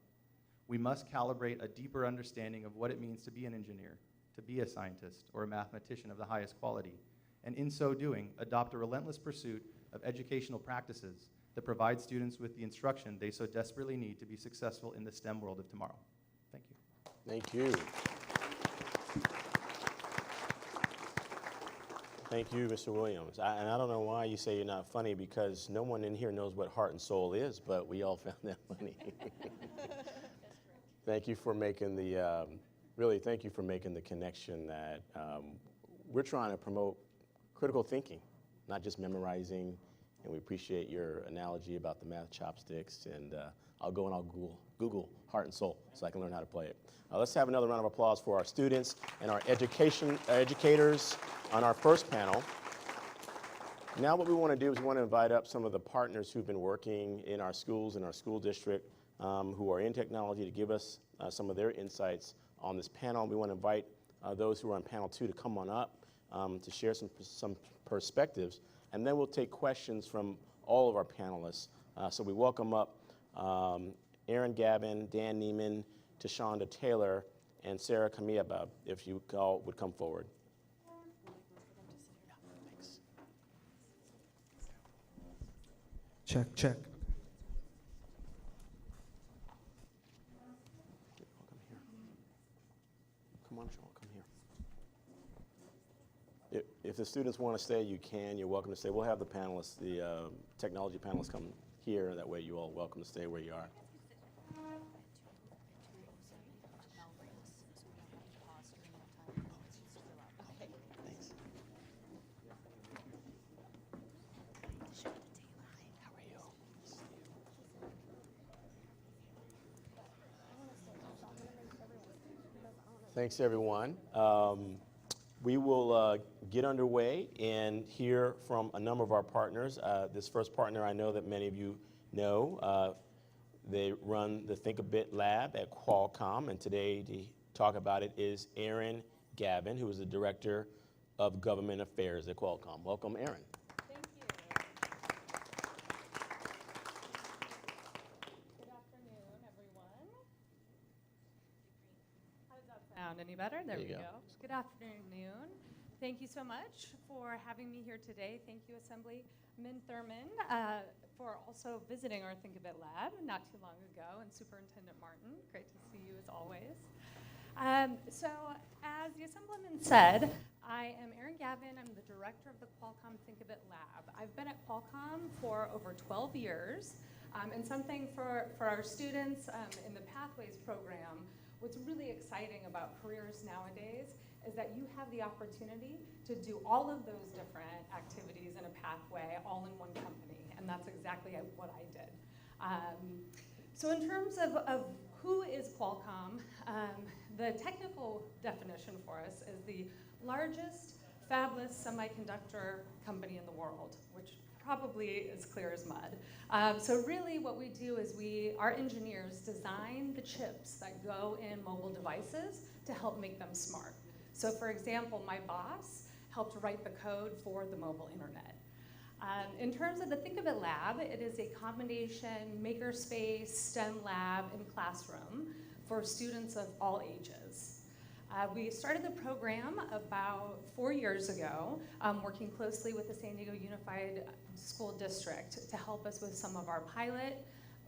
We must calibrate a deeper understanding of what it means to be an engineer, to be a scientist, or a mathematician of the highest quality, and in so doing, adopt a relentless pursuit of educational practices that provide students with the instruction they so desperately need to be successful in the STEM world of tomorrow. Thank you. Thank you. Thank you, Mr. Williams. And I don't know why you say you're not funny, because no one in here knows what heart and soul is, but we all found that funny. Thank you for making the, really thank you for making the connection that we're trying to promote critical thinking, not just memorizing. And we appreciate your analogy about the math chopsticks. And I'll go and I'll Google heart and soul so I can learn how to play it. Let's have another round of applause for our students and our educators on our first panel. Now what we want to do is we want to invite up some of the partners who've been working in our schools, in our school district, who are in technology, to give us some of their insights on this panel. We want to invite those who are on panel 2 to come on up to share some perspectives. And then we'll take questions from all of our panelists. So we welcome up Aaron Gavin, Dan Neiman, Tashonda Taylor, and Sarah Kamiaba, if you all would come forward. Thanks. Check, check. Come on, Sean, come here. If the students want to stay, you can. You're welcome to stay. We'll have the panelists, the technology panelists come here. That way you're all welcome to stay where you are. Thanks, everyone. We will get underway and hear from a number of our partners. This first partner I know that many of you know. They run the Think a Bit Lab at Qualcomm, and today to talk about it is Aaron Gavin, who is the Director of Government Affairs at Qualcomm. Welcome, Aaron. Thank you. Good afternoon, everyone. How does that sound? Any better? There we go. Good afternoon. Thank you so much for having me here today. Thank you, Assemblyman Thurman, for also visiting our Think a Bit Lab not too long ago, and Superintendent Martin. Great to see you as always. So, as the Assemblyman said, I am Aaron Gavin. I'm the director of the Qualcomm Think a Bit Lab. I've been at Qualcomm for over 12 years, and something for our students in the Pathways program, what's really exciting about careers nowadays is that you have the opportunity to do all of those different activities in a pathway all in one company, and that's exactly what I did. So in terms of who is Qualcomm, the technical definition for us is the largest fabless semiconductor company in the world, which probably is clear as mud. So really what we do is our engineers design the chips that go in mobile devices to help make them smart. So for example, my boss helped write the code for the mobile internet. In terms of the Think of It Lab, it is a combination makerspace, STEM lab, and classroom for students of all ages. We started the program about 4 years ago, working closely with the San Diego Unified School District to help us with some of our pilot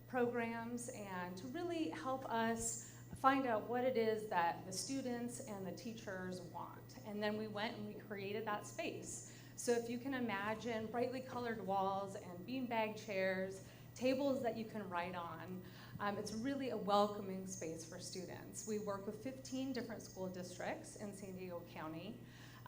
programs and to really help us find out what it is that the students and the teachers want. And then we went and we created that space. So if you can imagine brightly colored walls and beanbag chairs, tables that you can write on, it's really a welcoming space for students. We work with 15 different school districts in San Diego County.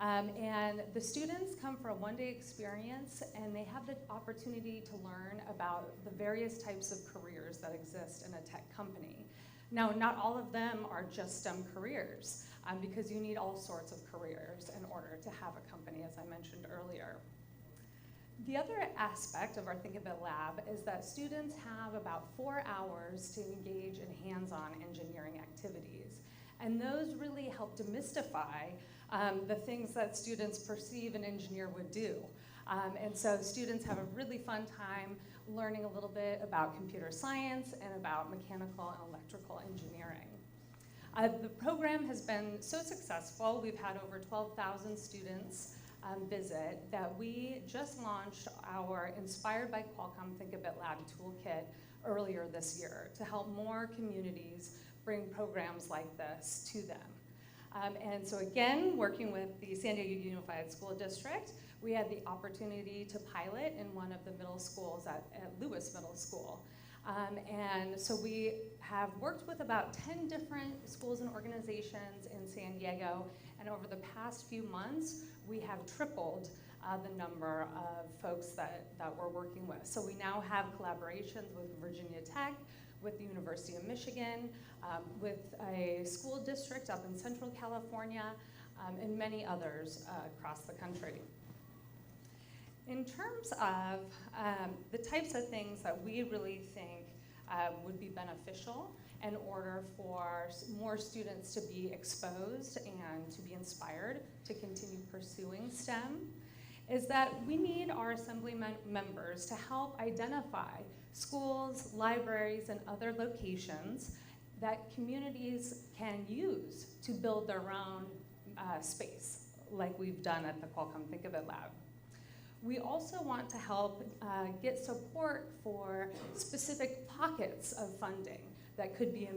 And the students come for a one-day experience, and they have the opportunity to learn about the various types of careers that exist in a tech company. Now, not all of them are just STEM careers, because you need all sorts of careers in order to have a company, as I mentioned earlier. The other aspect of our Think of It Lab is that students have about 4 hours to engage in hands-on engineering activities. And those really help demystify the things that students perceive an engineer would do. And so students have a really fun time learning a little bit about computer science and about mechanical and electrical engineering. The program has been so successful. We've had over 12,000 students visit that we just launched our Inspired by Qualcomm Think a Bit Lab toolkit earlier this year to help more communities bring programs like this to them. And so again, working with the San Diego Unified School District, we had the opportunity to pilot in one of the middle schools at Lewis Middle School. And so we have worked with about 10 different schools and organizations in San Diego, and over the past few months, we have tripled the number of folks that we're working with. So we now have collaborations with Virginia Tech, with the University of Michigan, with a school district up in Central California, and many others across the country. In terms of the types of things that we really think would be beneficial in order for more students to be exposed and to be inspired to continue pursuing STEM, is that we need our assembly members to help identify schools, libraries, and other locations that communities can use to build their own space, like we've done at the Qualcomm Think of It Lab. We also want to help get support for specific pockets of funding that could be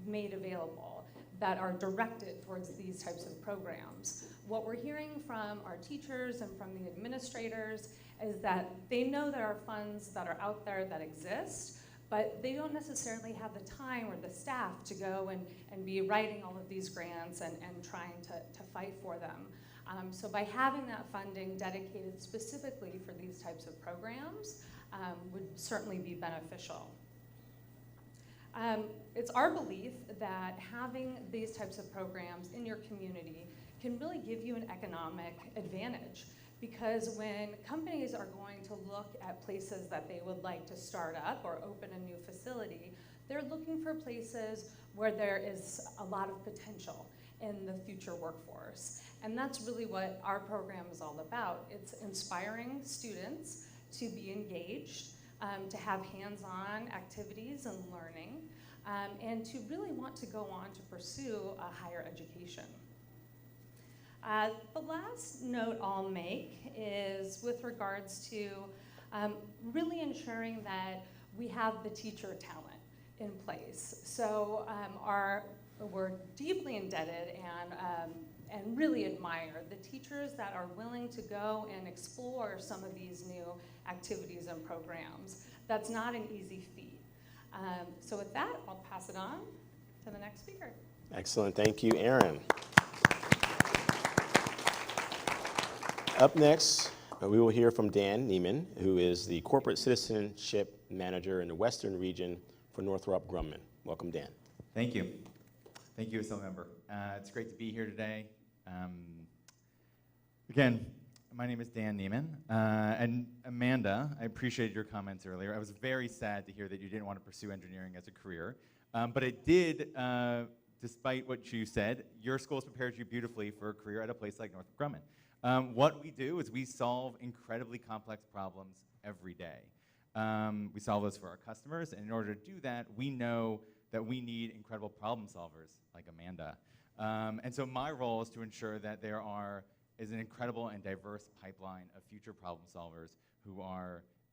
made available that are directed towards these types of programs. What we're hearing from our teachers and from the administrators is that they know there are funds that are out there that exist, but they don't necessarily have the time or the staff to go and be writing all of these grants and trying to fight for them. So by having that funding dedicated specifically for these types of programs would certainly be beneficial. It's our belief that having these types of programs in your community can really give you an economic advantage, because when companies are going to look at places that they would like to start up or open a new facility, they're looking for places where there is a lot of potential in the future workforce. And that's really what our program is all about. It's inspiring students to be engaged, to have hands-on activities and learning, and to really want to go on to pursue a higher education. The last note I'll make is with regards to really ensuring that we have the teacher talent in place. So we're deeply indebted and really admire the teachers that are willing to go and explore some of these new activities and programs. That's not an easy feat. So with that, I'll pass it on to the next speaker. Excellent, thank you, Erin. Up next, we will hear from Dan Neiman, who is the Corporate Citizenship Manager in the Western Region for Northrop Grumman. Welcome, Dan. Thank you. Thank you, Assemblymember. It's great to be here today. Again, my name is Dan Neiman. And Amanda, I appreciated your comments earlier. I was very sad to hear that you didn't want to pursue engineering as a career. But it did, despite what you said, your school has prepared you beautifully for a career at a place like Northrop Grumman. What we do is we solve incredibly complex problems every day. We solve those for our customers, and in order to do that, we know that we need incredible problem solvers like Amanda. And so my role is to ensure that there is an incredible and diverse pipeline of future problem solvers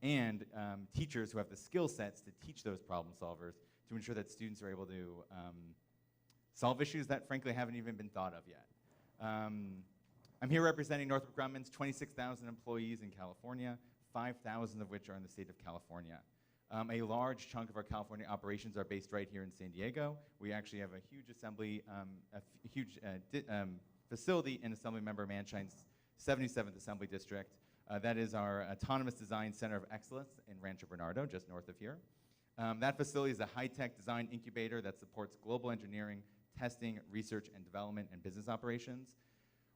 and teachers who have the skill sets to teach those problem solvers to ensure that students are able to solve issues that frankly haven't even been thought of yet. I'm here representing Northrop Grumman's 26,000 employees in California, 5,000 of which are in the state of California. A large chunk of our California operations are based right here in San Diego. We actually have a huge facility in Assemblymember Manshine's 77th Assembly District. That is our Autonomous Design Center of Excellence in Rancho Bernardo, just north of here. That facility is a high-tech design incubator that supports global engineering, testing, research and development, and business operations.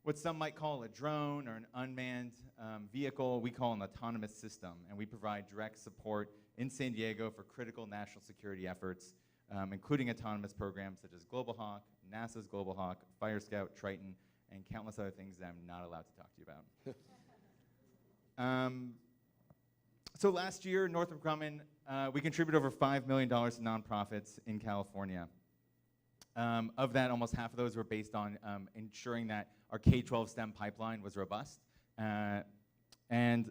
What some might call a drone or an unmanned vehicle, we call an autonomous system, and we provide direct support in San Diego for critical national security efforts, including autonomous programs such as Global Hawk, NASA's Global Hawk, Fire Scout, Triton, and countless other things that I'm not allowed to talk to you about. So last year, Northrop Grumman, we contributed over $5 million to nonprofits in California. Of that, almost half of those were based on ensuring that our K-12 STEM pipeline was robust. And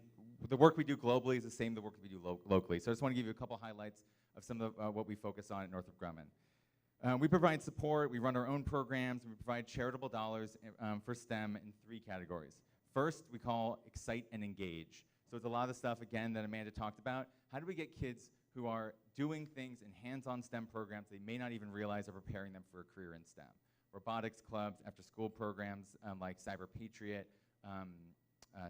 the work we do globally is the same the work we do locally. So I just want to give you a couple highlights of some of what we focus on at Northrop Grumman. We provide support, we run our own programs, and we provide charitable dollars for STEM in 3 categories. First, we call Excite and Engage. So it's a lot of the stuff, again, that Amanda talked about. How do we get kids who are doing things in hands-on STEM programs they may not even realize are preparing them for a career in STEM? Robotics clubs, after-school programs like Cyber Patriot,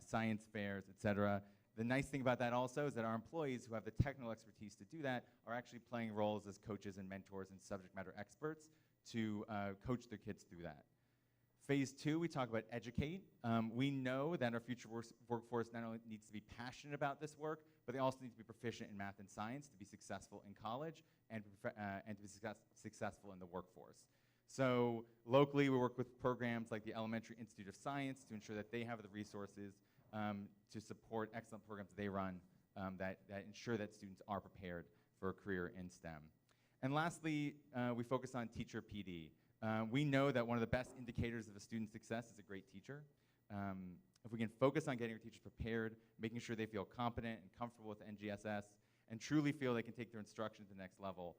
science fairs, et cetera. The nice thing about that also is that our employees who have the technical expertise to do that are actually playing roles as coaches and mentors and subject matter experts to coach their kids through that. Phase 2, we talk about educate. We know that our future workforce not only needs to be passionate about this work, but they also need to be proficient in math and science to be successful in college and to be successful in the workforce. So locally, we work with programs like the Elementary Institute of Science to ensure that they have the resources to support excellent programs they run that ensure that students are prepared for a career in STEM. And lastly, we focus on teacher PD. We know that one of the best indicators of a student's success is a great teacher. If we can focus on getting our teachers prepared, making sure they feel competent and comfortable with NGSS, and truly feel they can take their instruction to the next level,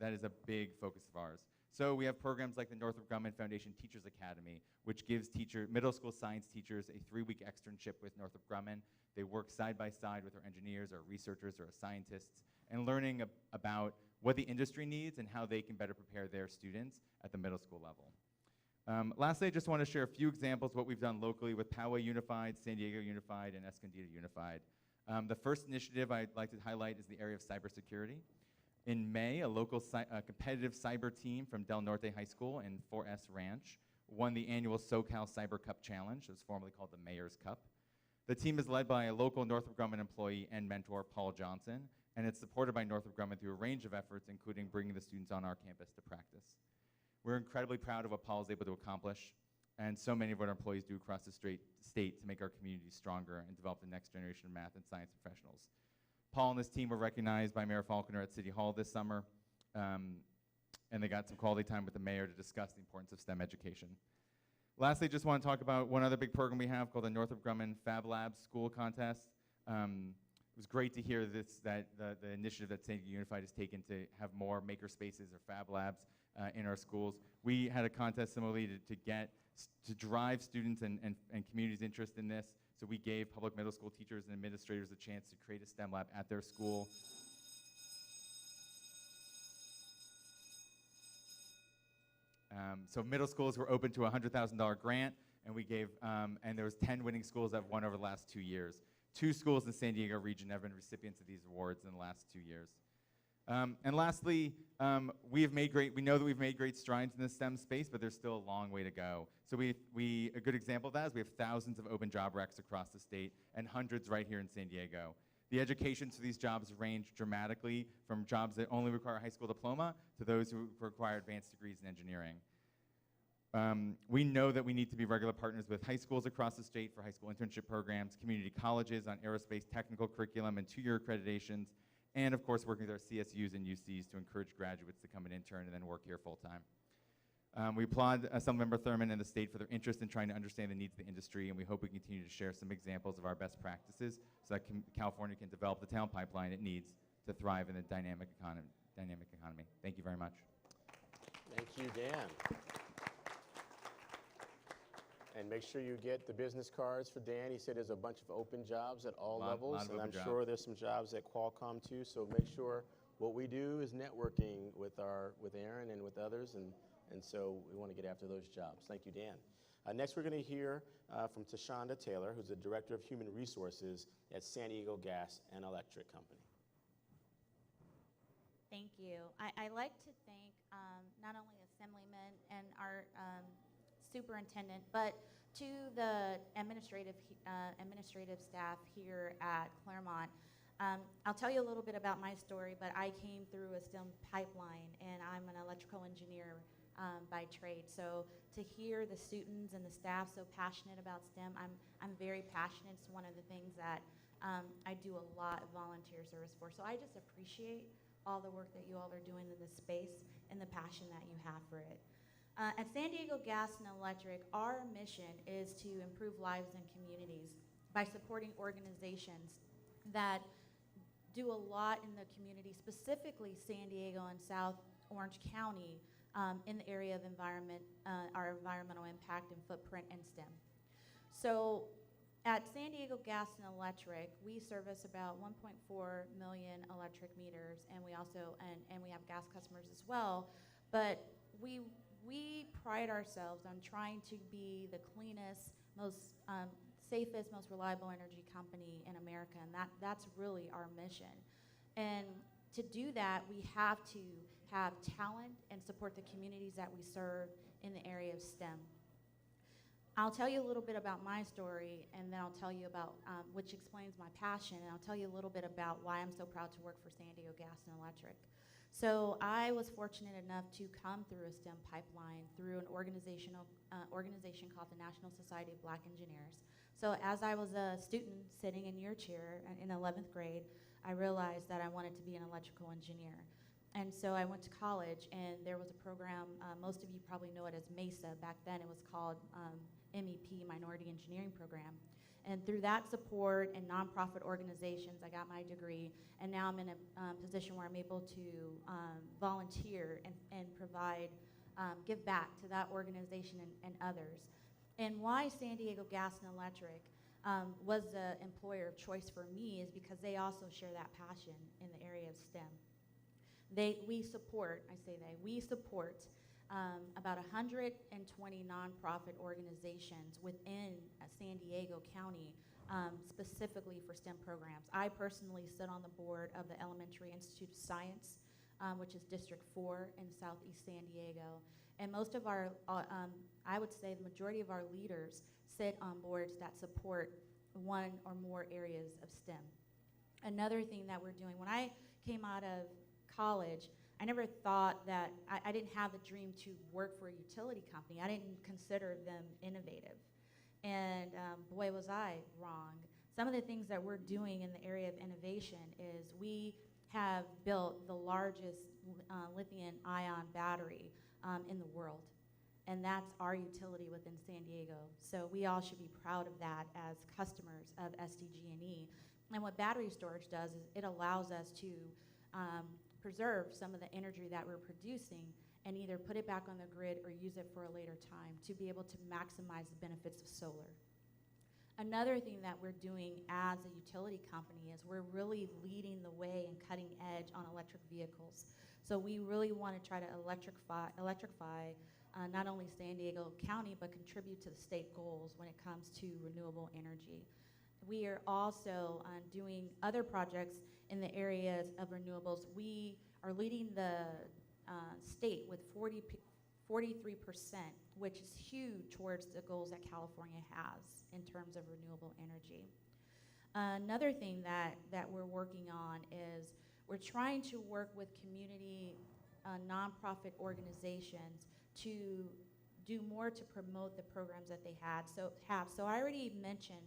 that is a big focus of ours. So we have programs like the Northrop Grumman Foundation Teachers Academy, which gives middle school science teachers a 3-week externship with Northrop Grumman. They work side by side with our engineers, our researchers, our scientists, and learning about what the industry needs and how they can better prepare their students at the middle school level. Lastly, I just want to share a few examples of what we've done locally with Poway Unified, San Diego Unified, and Escondido Unified. The first initiative I'd like to highlight is the area of cybersecurity. In May, a local competitive cyber team from Del Norte High School and 4S Ranch won the annual SoCal Cyber Cup Challenge. It was formerly called the Mayor's Cup. The team is led by a local Northrop Grumman employee and mentor, Paul Johnson, and it's supported by Northrop Grumman through a range of efforts, including bringing the students on our campus to practice. We're incredibly proud of what Paul is able to accomplish, and so many of what our employees do across the state to make our community stronger and develop the next generation of math and science professionals. Paul and his team were recognized by Mayor Faulconer at City Hall this summer, and they got some quality time with the mayor to discuss the importance of STEM education. Lastly, just want to talk about one other big program we have called the Northrop Grumman Fab Labs School Contest. It was great to hear that the initiative that San Diego Unified has taken to have more maker spaces or Fab Labs in our schools. We had a contest similarly to drive students and community's interest in this. So we gave public middle school teachers and administrators a chance to create a STEM lab at their school. So middle schools were open to a $100,000 grant, and we gave, and there was 10 winning schools that have won over the last 2 years. 2 schools in the San Diego region have been recipients of these awards in the last 2 years. And lastly, we know that we've made great strides in the STEM space, but there's still a long way to go. So a good example of that is we have thousands of open job recs across the state and hundreds right here in San Diego. The educations for these jobs range dramatically from jobs that only require a high school diploma to those who require advanced degrees in engineering. We know that we need to be regular partners with high schools across the state for high school internship programs, community colleges on aerospace technical curriculum and 2-year accreditations, and of course working with our CSUs and UCs to encourage graduates to come and intern and then work here full time. We applaud Assemblymember Thurman and the state for their interest in trying to understand the needs of the industry, and we hope we continue to share some examples of our best practices so that California can develop the talent pipeline it needs to thrive in a dynamic economy. Thank you very much. Thank you, Dan. And make sure you get the business cards for Dan. He said there's a bunch of open jobs at all levels, and I'm sure there's some jobs at Qualcomm too. So make sure what we do is networking with Aaron and with others, and so we want to get after those jobs. Thank you, Dan. Next, we're going to hear from Tashonda Taylor, who's the Director of Human Resources at San Diego Gas and Electric Company. Thank you. I like to thank not only Assemblyman and our superintendent, but to the administrative staff here at Clairemont. I'll tell you a little bit about my story, but I came through a STEM pipeline, and I'm an electrical engineer by trade. So to hear the students and the staff so passionate about STEM, I'm very passionate. It's one of the things that I do a lot of volunteer service for. So I just appreciate all the work that you all are doing in this space and the passion that you have for it. At San Diego Gas and Electric, our mission is to improve lives and communities by supporting organizations that do a lot in the community, specifically San Diego and South Orange County, in the area of our environmental impact and footprint in STEM. So at San Diego Gas and Electric, we service about 1.4 million electric meters, and we also and we have gas customers as well. But we pride ourselves on trying to be the cleanest, most safest, most reliable energy company in America, and that's really our mission. And to do that, we have to have talent and support the communities that we serve in the area of STEM. I'll tell you a little bit about my story, and then I'll tell you about, which explains my passion, and I'll tell you a little bit about why I'm so proud to work for San Diego Gas and Electric. So I was fortunate enough to come through a STEM pipeline through an organization called the National Society of Black Engineers. So as I was a student sitting in your chair in 11th grade, I realized that I wanted to be an electrical engineer. And so I went to college, and there was a program, most of you probably know it as MESA. Back then it was called MEP, Minority Engineering Program. And through that support and nonprofit organizations, I got my degree, and now I'm in a position where I'm able to volunteer and provide give back to that organization and others. And why San Diego Gas and Electric was the employer of choice for me is because they also share that passion in the area of STEM. We support about 120 nonprofit organizations within San Diego County, specifically for STEM programs. I personally sit on the board of the Elementary Institute of Science, which is District 4 in Southeast San Diego. And most of our, I would say the majority of our leaders sit on boards that support one or more areas of STEM. Another thing that we're doing, when I came out of college, I never thought that, I didn't have the dream to work for a utility company. I didn't consider them innovative. And boy, was I wrong. Some of the things that we're doing in the area of innovation is we have built the largest lithium-ion battery in the world. And that's our utility within San Diego. So we all should be proud of that as customers of SDG&E. And what battery storage does is it allows us to preserve some of the energy that we're producing and either put it back on the grid or use it for a later time to be able to maximize the benefits of solar. Another thing that we're doing as a utility company is we're really leading the way and cutting edge on electric vehicles. So we really want to try to electrify not only San Diego County, but contribute to the state goals when it comes to renewable energy. We are also doing other projects in the areas of renewables. We are leading the state with 43%, which is huge towards the goals that California has in terms of renewable energy. Another thing that we're working on is we're trying to work with community nonprofit organizations to do more to promote the programs that they have. So I already mentioned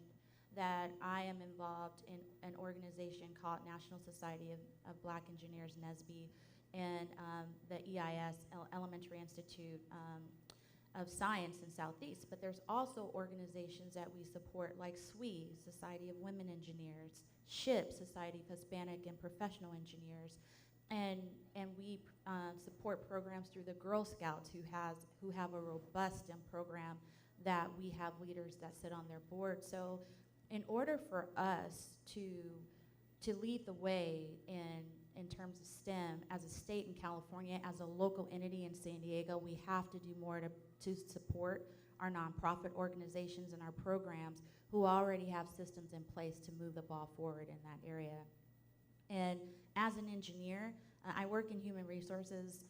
that I am involved in an organization called National Society of Black Engineers, NSBE, and the EIS, Elementary Institute of Science in Southeast. But there's also organizations that we support like SWE, Society of Women Engineers, SHIP, Society of Hispanic and Professional Engineers, and we support programs through the Girl Scouts who have a robust STEM program that we have leaders that sit on their board. So in order for us to lead the way in terms of STEM as a state in California, as a local entity in San Diego, we have to do more to support our nonprofit organizations and our programs who already have systems in place to move the ball forward in that area. And as an engineer, I work in human resources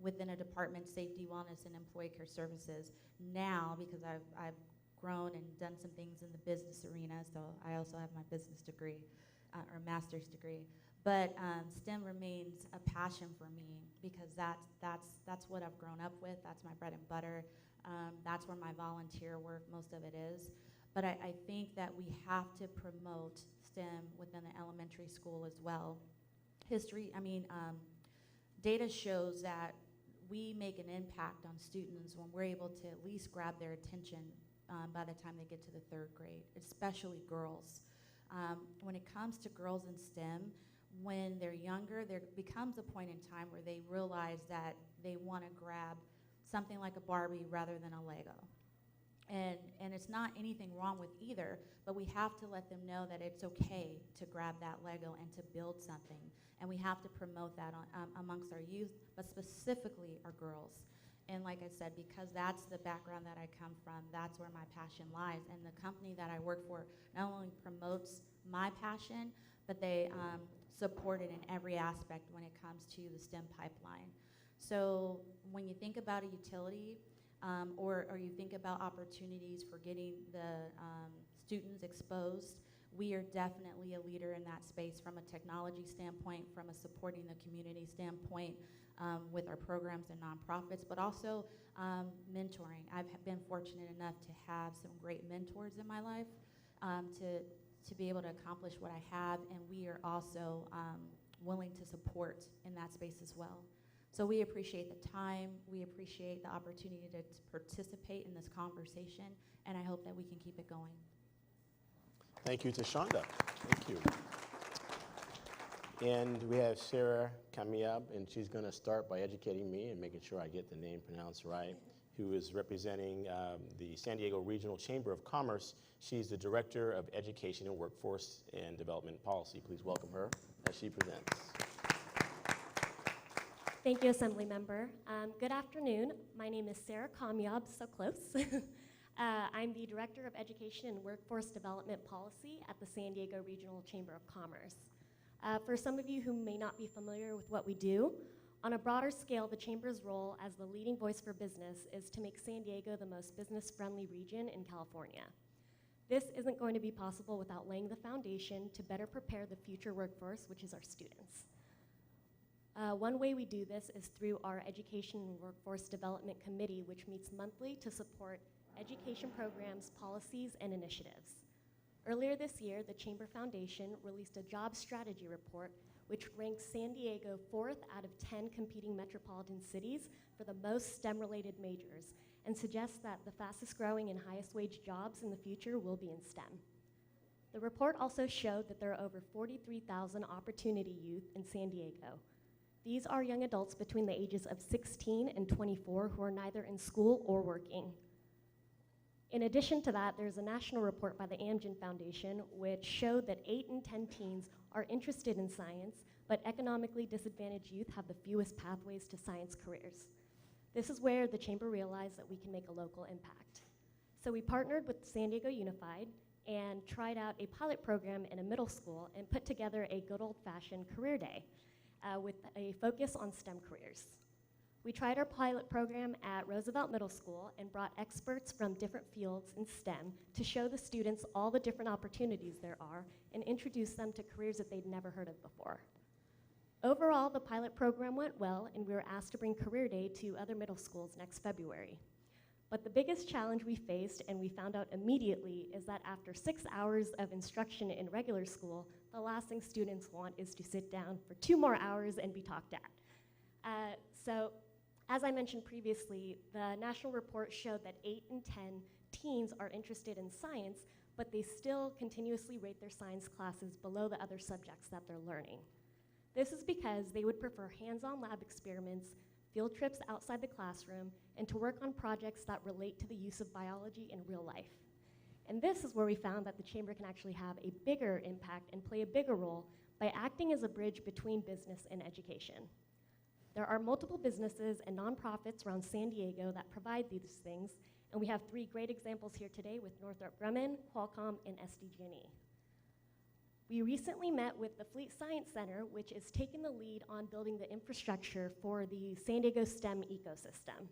within a department, safety, wellness, and employee care services now because I've grown and done some things in the business arena, so I also have my business degree or master's degree. But STEM remains a passion for me because that's what I've grown up with. That's my bread and butter. That's where my volunteer work, most of it is. But I think that we have to promote STEM within the elementary school as well. Data shows that we make an impact on students when we're able to at least grab their attention by the time they get to the 3rd grade, especially girls. When it comes to girls in STEM, when they're younger, there becomes a point in time where they realize that they want to grab something like a Barbie rather than a Lego. And it's not anything wrong with either, but we have to let them know that it's okay to grab that Lego and to build something. And we have to promote that amongst our youth, but specifically our girls. And like I said, because that's the background that I come from, that's where my passion lies. And the company that I work for not only promotes my passion, but they support it in every aspect when it comes to the STEM pipeline. So when you think about a utility, or you think about opportunities for getting the students exposed, we are definitely a leader in that space from a technology standpoint, from a supporting the community standpoint with our programs and nonprofits, but also mentoring. I've been fortunate enough to have some great mentors in my life to be able to accomplish what I have, and we are also willing to support in that space as well. So we appreciate the time, we appreciate the opportunity to participate in this conversation, and I hope that we can keep it going. Thank you to Shonda. Thank you. And we have Sarah Kamiab, and she's going to start by educating me and making sure I get the name pronounced right, who is representing the San Diego Regional Chamber of Commerce. She's the Director of Education and Workforce and Development Policy. Please welcome her as she presents. Thank you, Assembly Member. Good afternoon. My name is Sarah Kamiab, so close. I'm the Director of Education and Workforce Development Policy at the San Diego Regional Chamber of Commerce. For some of you who may not be familiar with what we do, on a broader scale, the Chamber's role as the leading voice for business is to make San Diego the most business-friendly region in California. This isn't going to be possible without laying the foundation to better prepare the future workforce, which is our students. One way we do this is through our Education and Workforce Development Committee, which meets monthly to support education programs, policies, and initiatives. Earlier this year, the Chamber Foundation released a job strategy report which ranks San Diego 4th out of 10 competing metropolitan cities for the most STEM-related majors and suggests that the fastest growing and highest wage jobs in the future will be in STEM. The report also showed that there are over 43,000 opportunity youth in San Diego. These are young adults between the ages of 16 and 24 who are neither in school or working. In addition to that, there's a national report by the Amgen Foundation which showed that 8 in 10 teens are interested in science, but economically disadvantaged youth have the fewest pathways to science careers. This is where the Chamber realized that we can make a local impact. So we partnered with San Diego Unified and tried out a pilot program in a middle school and put together a good old-fashioned career day with a focus on STEM careers. We tried our pilot program at Roosevelt Middle School and brought experts from different fields in STEM to show the students all the different opportunities there are and introduce them to careers that they'd never heard of before. Overall, the pilot program went well, and we were asked to bring Career Day to other middle schools next February. But the biggest challenge we faced, and we found out immediately, is that after 6 hours of instruction in regular school, the last thing students want is to sit down for 2 more hours and be talked at. So, as I mentioned previously, the national report showed that 8 in 10 teens are interested in science, but they still continuously rate their science classes below the other subjects that they're learning. This is because they would prefer hands-on lab experiments, field trips outside the classroom, and to work on projects that relate to the use of biology in real life. And this is where we found that the Chamber can actually have a bigger impact and play a bigger role by acting as a bridge between business and education. There are multiple businesses and nonprofits around San Diego that provide these things, and we have 3 great examples here today with Northrop Grumman, Qualcomm, and SDG&E. We recently met with the Fleet Science Center, which is taking the lead on building the infrastructure for the San Diego STEM ecosystem.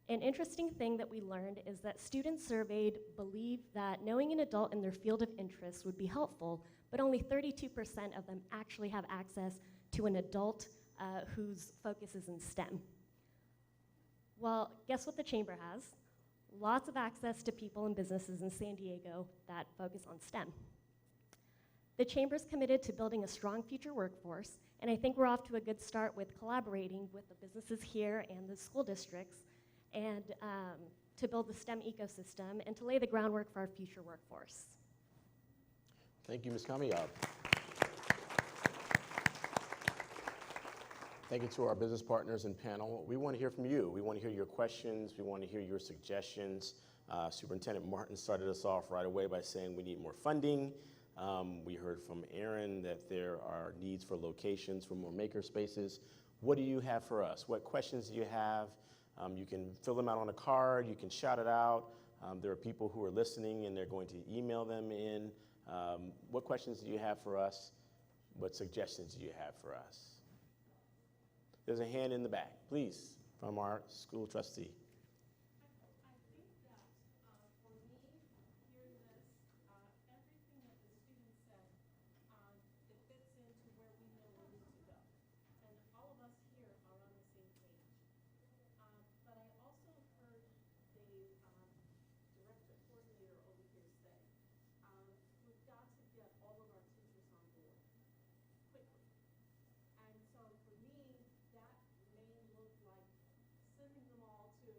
An interesting thing that we learned is that students surveyed believe that knowing an adult in their field of interest would be helpful, but only 32% of them actually have access to an adult whose focus is in STEM. Well, guess what the Chamber has? Lots of access to people and businesses in San Diego that focus on STEM. The Chamber is committed to building a strong future workforce, and I think we're off to a good start with collaborating with the businesses here and the school districts and to build the STEM ecosystem and to lay the groundwork for our future workforce. Thank you, Ms. Kamiab. Thank you to our business partners and panel. We want to hear from you. We want to hear your questions. We want to hear your suggestions. Superintendent Martin started us off right away by saying we need more funding. We heard from Aaron that there are needs for locations for more maker spaces. What do you have for us? What questions do you have? You can fill them out on a card. You can shout it out. There are people who are listening and they're going to email them in. What questions do you have for us? What suggestions do you have for us? There's a hand in the back, please, from our school trustee. To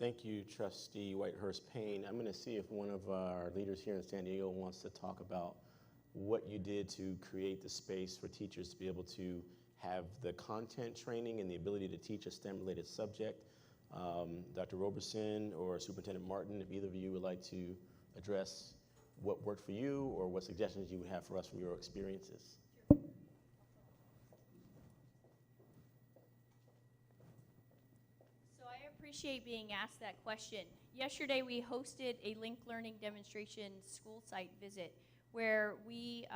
Thank you, Trustee Whitehurst Payne. I'm going to see if one of our leaders here in San Diego wants to talk about what you did to create the space for teachers to be able to have the content training and the ability to teach a STEM-related subject. Dr. Roberson or Superintendent Martin, if either of you would like to address what worked for you or what suggestions you would have for us from your experiences. So I appreciate being asked that question. Yesterday we hosted a linked learning demonstration school site visit where we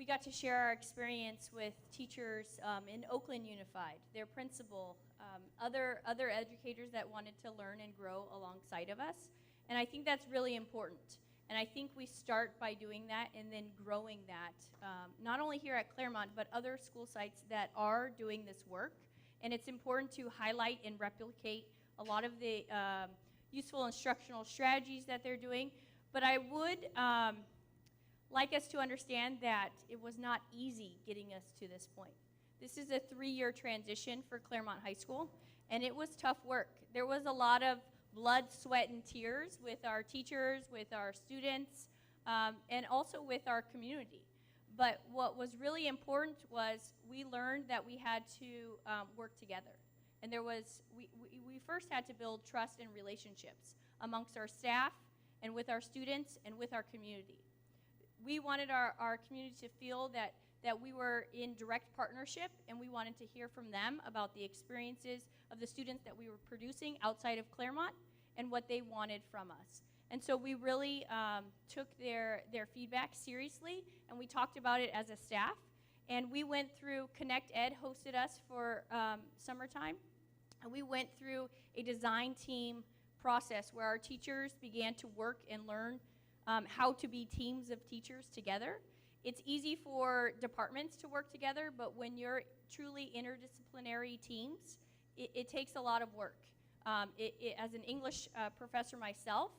got to share our experience with teachers in Oakland Unified, their principal, other educators that wanted to learn and grow alongside of us. And I think that's really important. And I think we start by doing that and then growing that, not only here at Clairemont, but other school sites that are doing this work. And it's important to highlight and replicate a lot of the useful instructional strategies that they're doing. But I would like us to understand that it was not easy getting us to this point. This is a 3-year transition for Clairemont High School, and it was tough work. There was a lot of blood, sweat, and tears with our teachers, with our students, and also with our community. But what was really important was we learned that we had to work together. And we first had to build trust and relationships amongst our staff and with our students and with our community. We wanted our community to feel that we were in direct partnership, and we wanted to hear from them about the experiences of the students that we were producing outside of Clairemont and what they wanted from us. And so we really took their feedback seriously, and we talked about it as a staff. And we went through, Connect Ed hosted us for summertime, and we went through a design team process where our teachers began to work and learn how to be teams of teachers together. It's easy for departments to work together, but when you're truly interdisciplinary teams, it takes a lot of work. As an English professor myself,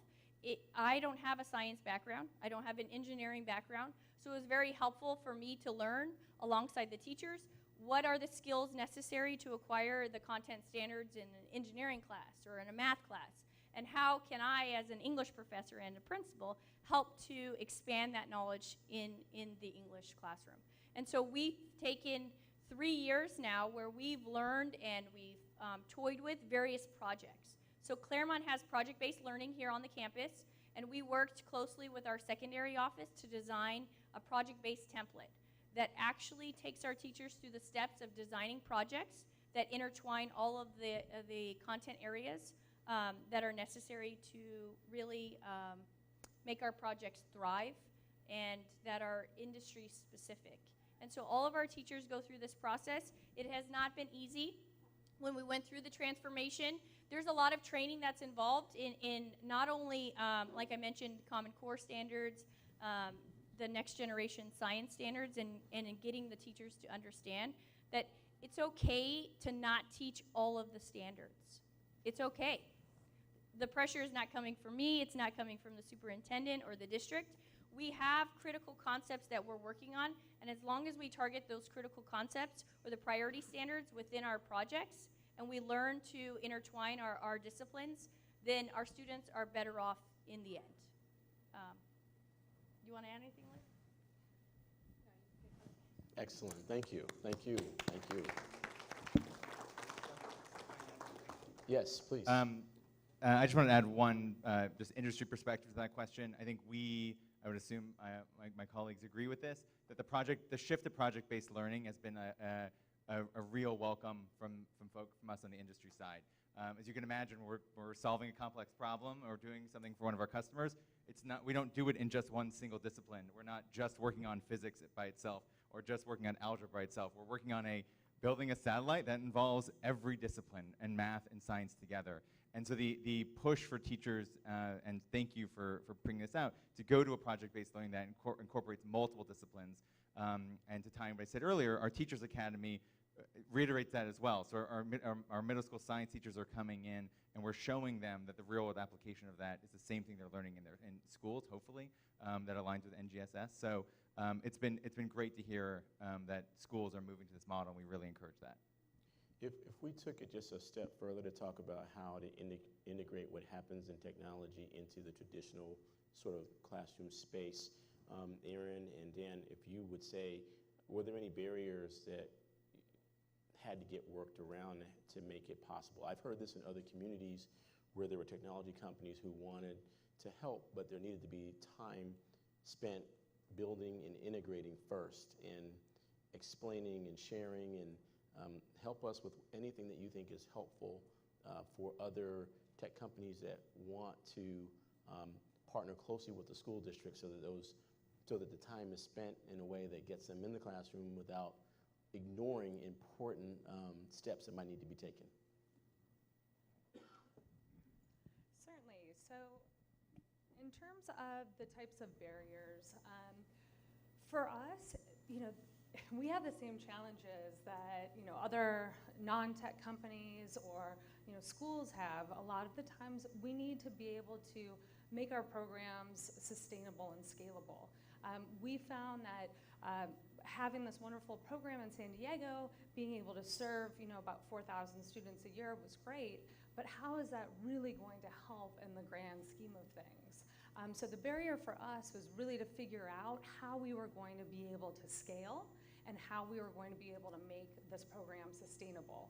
I don't have a science background. I don't have an engineering background. So it was very helpful for me to learn alongside the teachers what are the skills necessary to acquire the content standards in an engineering class or in a math class. And how can I, as an English professor and a principal, help to expand that knowledge in the English classroom? And so we've taken 3 years now where we've learned and we've toyed with various projects. So Clairemont has project-based learning here on the campus, and we worked closely with our secondary office to design a project-based template that actually takes our teachers through the steps of designing projects that intertwine all of the content areas that are necessary to really make our projects thrive and that are industry specific. And so all of our teachers go through this process. It has not been easy. When we went through the transformation, there's a lot of training that's involved in not only, like I mentioned, Common Core standards, the next generation science standards, and in getting the teachers to understand that it's okay to not teach all of the standards. It's okay. The pressure is not coming from me, it's not coming from the superintendent or the district. We have critical concepts that we're working on, and as long as we target those critical concepts or the priority standards within our projects, and we learn to intertwine our disciplines, then our students are better off in the end. You want to add anything, Liz? Excellent, thank you, thank you, thank you. Yes, please. I just want to add one just industry perspective to that question. I think I would assume my colleagues agree with this, that the shift to project-based learning has been a real welcome from us on the industry side. As you can imagine, we're solving a complex problem or doing something for one of our customers. We don't do it in just one single discipline. We're not just working on physics by itself or just working on algebra by itself. We're working on building a satellite that involves every discipline and math and science together. And so the push for teachers, and thank you for bringing this out, to go to a project-based learning that incorporates multiple disciplines. And to tie in what I said earlier, our Teachers Academy reiterates that as well. So our middle school science teachers are coming in, and we're showing them that the real-world application of that is the same thing they're learning in schools, hopefully, that aligns with NGSS. So it's been great to hear that schools are moving to this model, and we really encourage that. If we took it just a step further to talk about how to integrate what happens in technology into the traditional sort of classroom space, Aaron and Dan, if you would say, were there any barriers that had to get worked around to make it possible? I've heard this in other communities where there were technology companies who wanted to help, but there needed to be time spent building and integrating first and explaining and sharing, and help us with anything that you think is helpful for other tech companies that want to partner closely with the school district so that the time is spent in a way that gets them in the classroom without ignoring important steps that might need to be taken. Certainly. So in terms of the types of barriers, for us, we have the same challenges that other non-tech companies or schools have. A lot of the times we need to be able to make our programs sustainable and scalable. We found that having this wonderful program in San Diego, being able to serve about 4,000 students a year was great, but how is that really going to help in the grand scheme of things? So the barrier for us was really to figure out how we were going to be able to scale and how we were going to be able to make this program sustainable.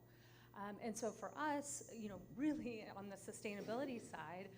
And so for us, really on the sustainability side,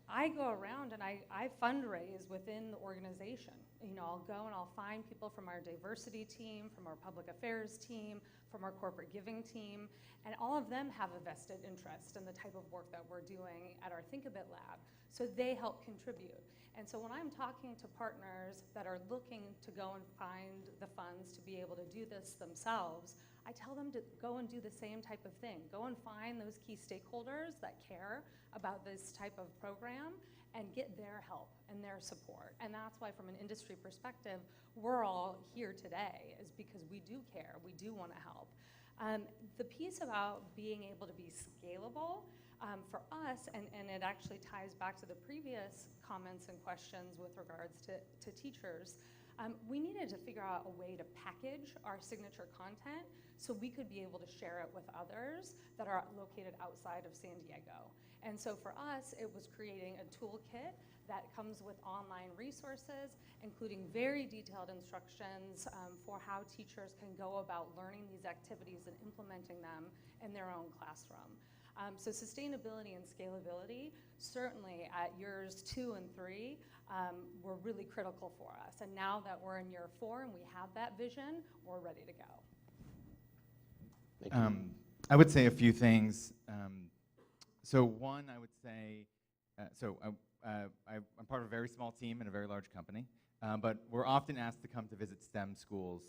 I go around and I fundraise within the organization. I'll go and I'll find people from our diversity team, from our public affairs team, from our corporate giving team, and all of them have a vested interest in the type of work that we're doing at our Think a Bit lab. So they help contribute. And so when I'm talking to partners that are looking to go and find the funds to be able to do this themselves, I tell them to go and do the same type of thing. Go and find those key stakeholders that care about this type of program and get their help and their support. And that's why from an industry perspective, we're all here today, is because we do care, we do want to help. The piece about being able to be scalable, for us, and it actually ties back to the previous comments and questions with regards to teachers, we needed to figure out a way to package our signature content so we could be able to share it with others that are located outside of San Diego. And so for us, it was creating a toolkit that comes with online resources, including very detailed instructions for how teachers can go about learning these activities and implementing them in their own classroom. So sustainability and scalability, certainly at years 2 and 3, were really critical for us. And now that we're in year 4 and we have that vision, we're ready to go. Thank you. I would say a few things. So one, I would say, I'm part of a very small team in a very large company, but we're often asked to come to visit STEM schools.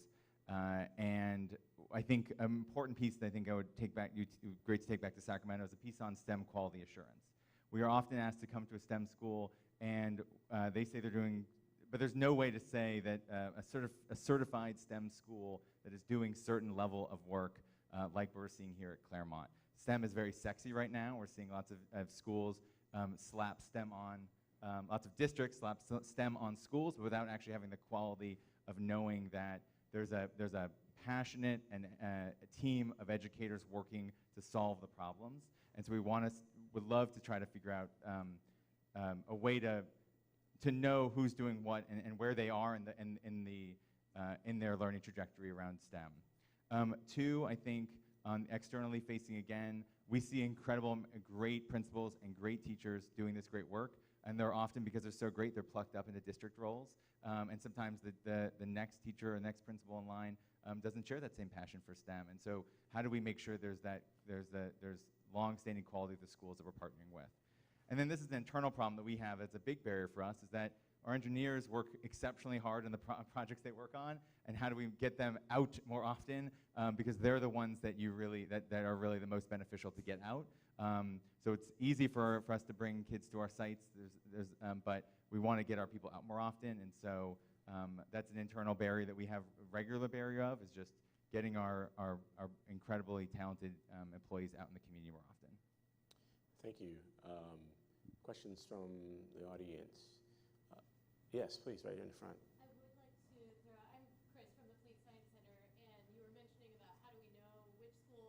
And I think an important piece that I think I would take back, great to take back to Sacramento, is a piece on STEM quality assurance. We are often asked to come to a STEM school, and they say they're doing, but there's no way to say that a certified STEM school that is doing certain level of work like we're seeing here at Clairemont. STEM is very sexy right now. We're seeing lots of schools slap STEM on, lots of districts slap STEM on schools without actually having the quality of knowing that there's a passionate and a team of educators working to solve the problems. And so would love to try to figure out a way to know who's doing what and where they are in their learning trajectory around STEM. 2, I think on externally facing again, we see incredible, great principals and great teachers doing this great work. And they're often, because they're so great, they're plucked up into district roles. And sometimes the next teacher or next principal in line doesn't share that same passion for STEM. And so how do we make sure there's long-standing quality of the schools that we're partnering with? And then this is an internal problem that we have that's a big barrier for us, is that our engineers work exceptionally hard on the projects they work on, and how do we get them out more often, because they're the ones that are really the most beneficial to get out. So it's easy for us to bring kids to our sites, but we want to get our people out more often, and so that's an internal barrier that we have a regular barrier of, is just getting our incredibly talented employees out in the community more often. Thank you. Questions from the audience? Yes, please, right here in the front. I would like to throw out, I'm Chris from the Fleet Science Center, and you were mentioning about how do we know which school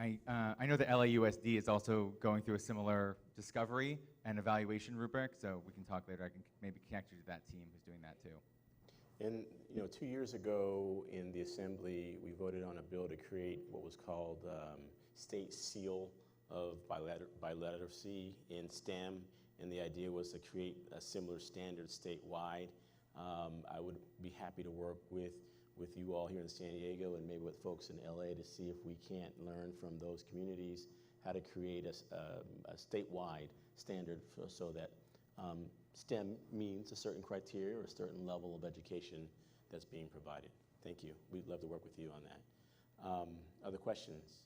I know that LAUSD is also going through a similar discovery and evaluation rubric, so we can talk later. I can maybe connect you to that team who's doing that too. And 2 years ago in the Assembly, we voted on a bill to create what was called State Seal of Biliteracy in STEM, and the idea was to create a similar standard statewide. I would be happy to work with you all here in San Diego and maybe with folks in LA to see if we can't learn from those communities how to create a statewide standard so that STEM means a certain criteria or a certain level of education that's being provided. Thank you. We'd love to work with you on that. Other questions?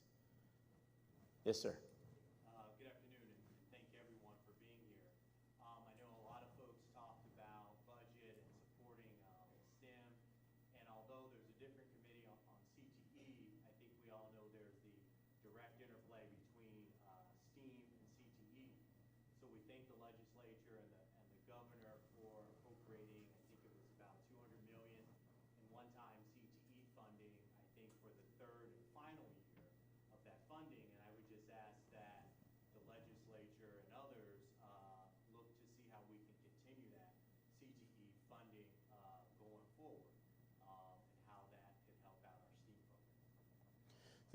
Yes, sir. Good afternoon, and thank everyone for being here. I know a lot of folks talked about budget and supporting STEM, and although there's a different committee on CTE, I think we all know there's the direct interplay between STEAM and CTE. So we thank the legislature and the governor for appropriating, I think it was about $200 million in one-time CTE funding, I think for the third and final year of that funding. And I would just ask that the legislature and others look to see how we can continue that CTE funding going forward and how that can help out our STEAM program.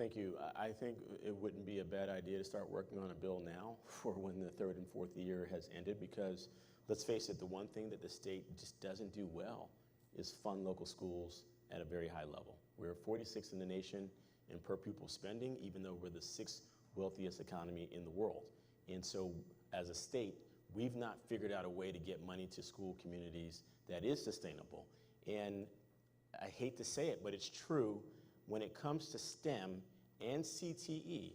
Thank you. I think it wouldn't be a bad idea to start working on a bill now for when the third and fourth year has ended, because let's face it, the one thing that the state just doesn't do well is fund local schools at a very high level. We're 46th in the nation in per pupil spending, even though we're the 6th wealthiest economy in the world. And so as a state, we've not figured out a way to get money to school communities that is sustainable. And I hate to say it, but it's true. When it comes to STEM and CTE,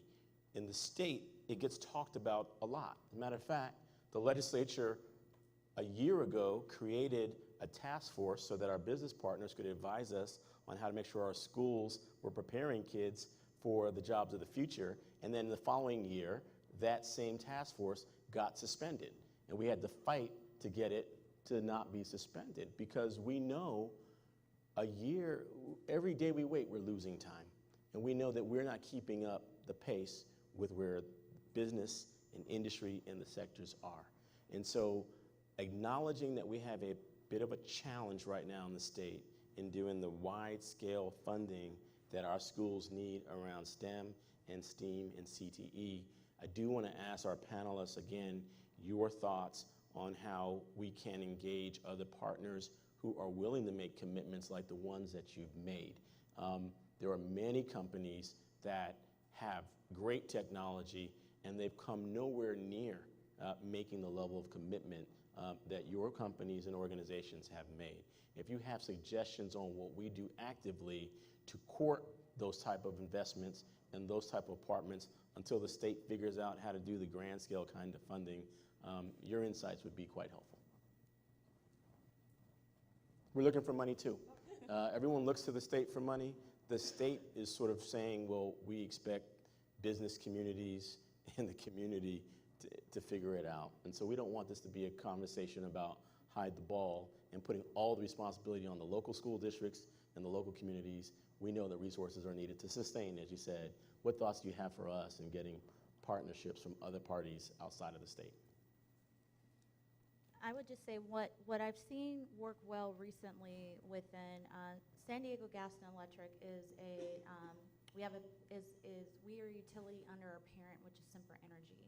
in the state, it gets talked about a lot. As a matter of fact, the legislature a year ago created a task force so that our business partners could advise us on how to make sure our schools were preparing kids for the jobs of the future. And then the following year, that same task force got suspended. And we had to fight to get it to not be suspended, because we know every day we wait, we're losing time. And we know that we're not keeping up the pace with where business and industry and the sectors are. And so acknowledging that we have a bit of a challenge right now in the state in doing the wide-scale funding that our schools need around STEM and STEAM and CTE, I do want to ask our panelists again your thoughts on how we can engage other partners who are willing to make commitments like the ones that you've made. There are many companies that have great technology, and they've come nowhere near making the level of commitment that your companies and organizations have made. If you have suggestions on what we do actively to court those type of investments and those type of partners until the state figures out how to do the grand scale kind of funding, your insights would be quite helpful. We're looking for money too. Everyone looks to the state for money. The state is sort of saying, well, we expect business communities and the community to figure it out. And so we don't want this to be a conversation about hide the ball and putting all the responsibility on the local school districts and the local communities. We know that resources are needed to sustain, as you said. What thoughts do you have for us in getting partnerships from other parties outside of the state? I would just say what I've seen work well recently within San Diego Gas and Electric is we are a utility under our parent, which is Semper Energy.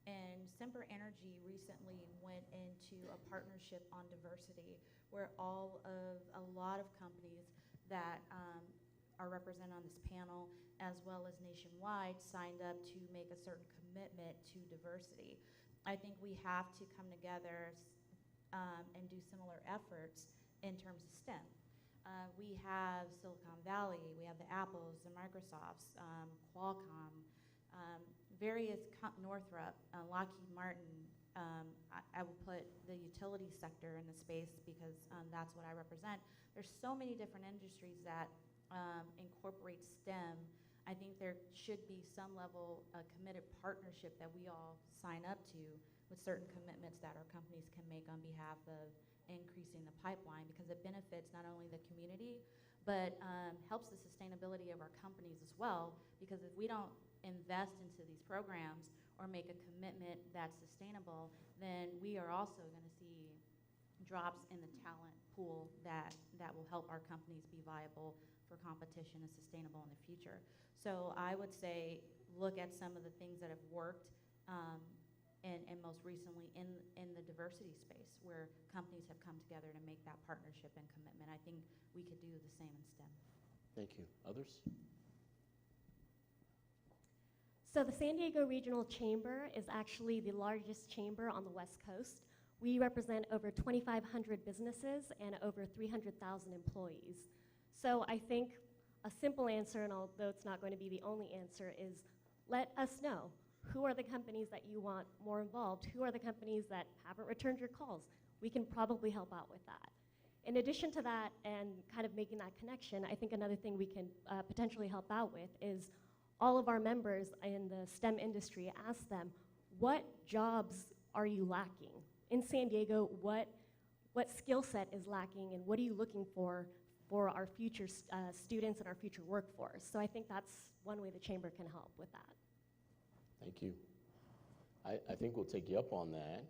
And Semper Energy recently went into a partnership on diversity where a lot of companies that are represented on this panel, as well as nationwide, signed up to make a certain commitment to diversity. I think we have to come together and do similar efforts in terms of STEM. We have Silicon Valley, we have the Apples, the Microsofts, Qualcomm, Northrop, Lockheed Martin. I will put the utility sector in the space because that's what I represent. There's so many different industries that incorporate STEM. I think there should be some level of committed partnership that we all sign up to with certain commitments that our companies can make on behalf of increasing the pipeline, because it benefits not only the community, but helps the sustainability of our companies as well, because if we don't invest into these programs or make a commitment that's sustainable, then we are also going to see drops in the talent pool that will help our companies be viable for competition and sustainable in the future. So I would say look at some of the things that have worked and most recently in the diversity space where companies have come together to make that partnership and commitment. I think we could do the same in STEM. Thank you. Others? So the San Diego Regional Chamber is actually the largest chamber on the West Coast. We represent over 2,500 businesses and over 300,000 employees. So I think a simple answer, and although it's not going to be the only answer, is let us know. Who are the companies that you want more involved? Who are the companies that haven't returned your calls? We can probably help out with that. In addition to that, and kind of making that connection, I think another thing we can potentially help out with is all of our members in the STEM industry, ask them, what jobs are you lacking? In San Diego, what skill set is lacking, and what are you looking for our future students and our future workforce? So I think that's one way the chamber can help with that. Thank you. I think we'll take you up on that,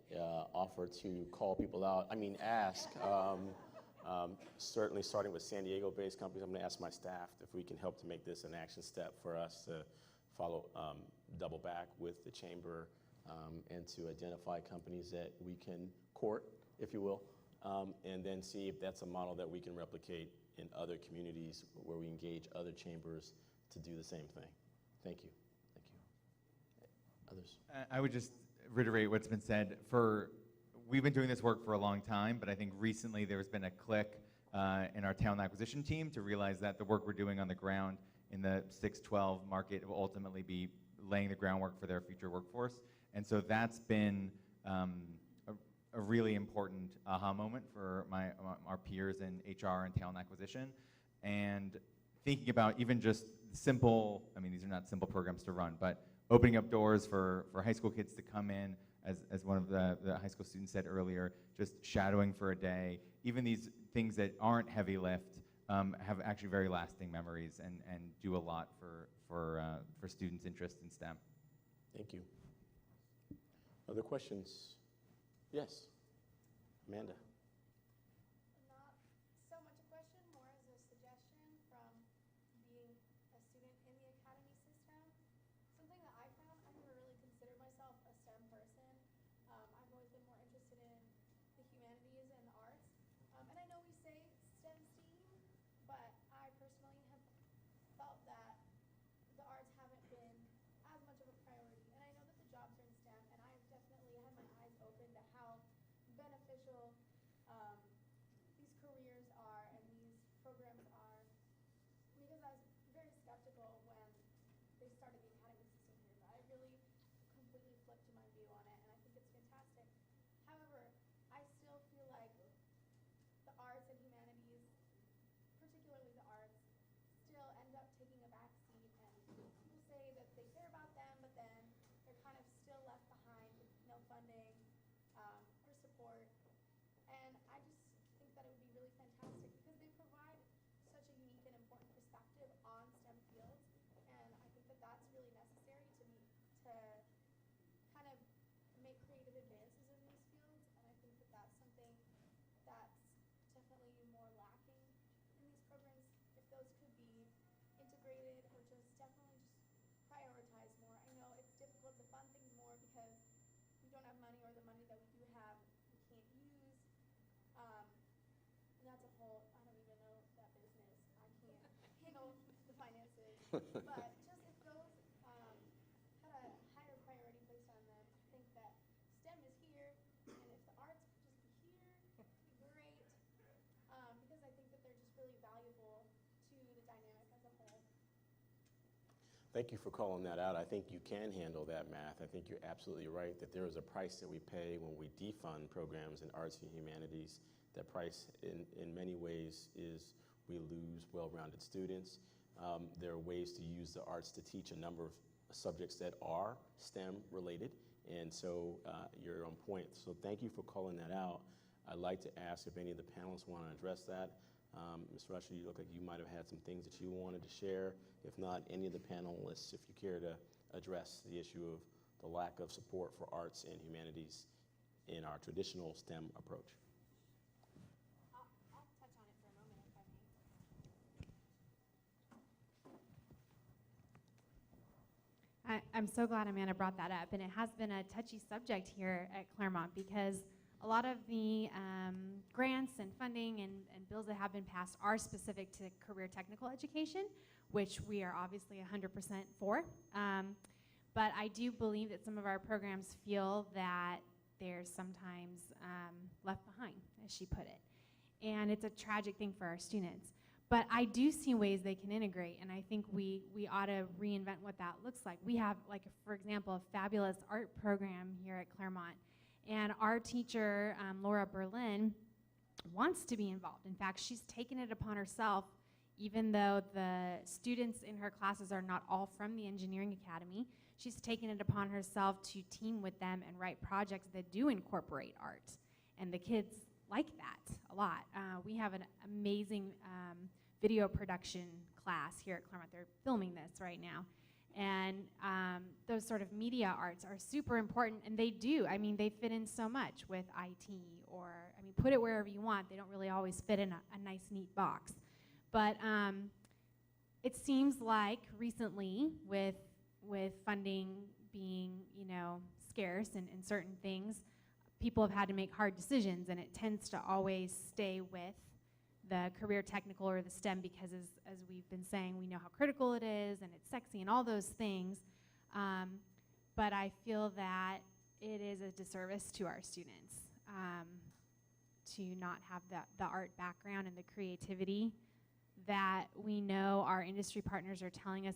offer to call people out, ask. Certainly starting with San Diego-based companies, I'm going to ask my staff if we can help to make this an action step for us to follow, double back with the chamber and to identify companies that we can court, if you will, and then see if that's a model that we can replicate in other communities where we engage other chambers to do the same thing. Thank you. Thank you. Others? I would just reiterate what's been said. We've been doing this work for a long time, but I think recently there's been a click in our talent acquisition team to realize that the work we're doing on the ground in the 6-12 market will ultimately be laying the groundwork for their future workforce. And so that's been a really important aha moment for our peers in HR and talent acquisition. And thinking about even just simple, these are not simple programs to run, but opening up doors for high school kids to come in, as one of the high school students said earlier, just shadowing for a day. Even these things that aren't heavy lift have actually very lasting memories and do a lot for students' interest in STEM. Thank you. Other questions? Yes, Amanda. Not so much a question, more as a suggestion from being a student in the academy system. Something that I found, I never really considered myself a STEM person. I've always been more interested in the humanities and the arts. And I know we say STEM, but I personally have felt that the arts haven't been as much of a priority. And I know that the jobs are in STEM, and I've definitely had my eyes open to how beneficial these careers are and these programs are, because I was very skeptical when they started the academy system here, but I really completely flipped my view on it, and I think it's fantastic. However, I still feel like the arts and humanities, particularly the arts, still end up taking a back seat, and people say that they care about them, but then they're kind of still left behind with no funding or support. And I just think that it would be really fantastic because they provide such a unique and important perspective on STEM fields, and I think that that's really necessary to kind of make creative advances in these fields, and I think that that's something that's definitely more lacking in these programs. If those could be integrated or just definitely just prioritize more. I know it's difficult to fund things more because we don't have money, or the money that we do have we can't use. And that's a whole, I don't even know that business. I can't handle the finances. But just if those had a higher priority placed on them, I think that STEM is here, and if the arts could just be here, it'd be great. Because I think that they're just really valuable to the dynamic as a whole. Thank you for calling that out. I think you can handle that math. I think you're absolutely right that there is a price that we pay when we defund programs in arts and humanities. That price in many ways is we lose well-rounded students. There are ways to use the arts to teach a number of subjects that are STEM related, and so you're on point. So thank you for calling that out. I'd like to ask if any of the panelists want to address that. Ms. Rusher, you look like you might have had some things that you wanted to share. If not, any of the panelists, if you care to address the issue of the lack of support for arts and humanities in our traditional STEM approach. I'll touch on it for a moment, if I may. I'm so glad Amanda brought that up, and it has been a touchy subject here at Clairemont because a lot of the grants and funding and bills that have been passed are specific to career technical education, which we are obviously 100% for. But I do believe that some of our programs feel that they're sometimes left behind, as she put it. And it's a tragic thing for our students. But I do see ways they can integrate, and I think we ought to reinvent what that looks like. We have, like, for example, a fabulous art program here at Clairemont, and our teacher, Laura Berlin, wants to be involved. In fact, she's taken it upon herself, even though the students in her classes are not all from the Engineering Academy, she's taken it upon herself to team with them and write projects that do incorporate art. And the kids like that a lot. We have an amazing video production class here at Clairemont. They're filming this right now. And those sort of media arts are super important, and they do. I mean, they fit in so much with IT, or, I mean, put it wherever you want. They don't really always fit in a nice, neat box. But it seems like recently, with funding being, you know, scarce in certain things, people have had to make hard decisions, and it tends to always stay with the career technical or the STEM because, as we've been saying, we know how critical it is, and it's sexy and all those things. But I feel that it is a disservice to our students to not have the art background and the creativity that we know our industry partners are telling us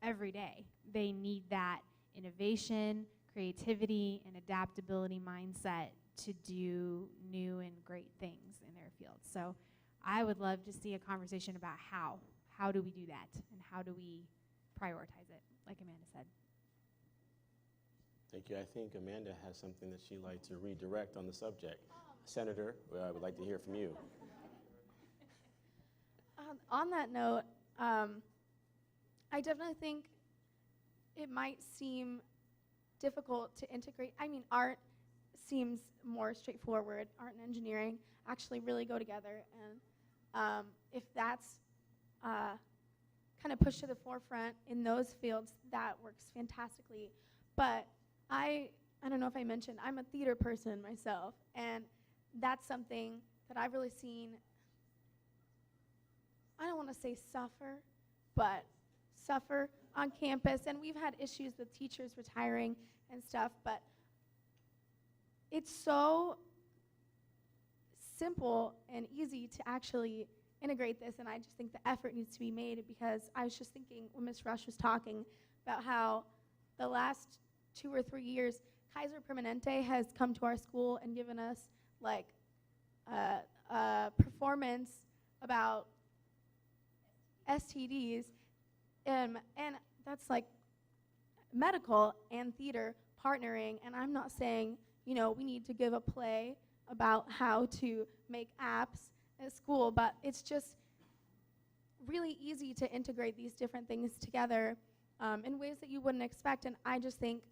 every day. They need that innovation, creativity, and adaptability mindset to do new and great things in their field. So I would love to see a conversation about how do we do that, and how do we prioritize it, like Amanda said. Thank you. I think Amanda has something that she'd like to redirect on the subject. Senator, I would like to hear from you. On that note, I definitely think it might seem difficult to integrate. I mean, art seems more straightforward. Art and engineering actually really go together, and if that's kind of pushed to the forefront in those fields, that works fantastically. But I don't know if I mentioned, I'm a theater person myself, and that's something that I've really seen, I don't want to say suffer, but suffer on campus. And we've had issues with teachers retiring and stuff, but it's so simple and easy to actually integrate this, and I just think the effort needs to be made, because I was just thinking when Ms. Rush was talking about how the last 2 or 3 years, Kaiser Permanente has come to our school and given us like a performance about STDs, and that's like medical and theater partnering. And I'm not saying, you know, we need to give a play about how to make apps at school, but it's just really easy to integrate these different things together in ways that you wouldn't expect. And I just think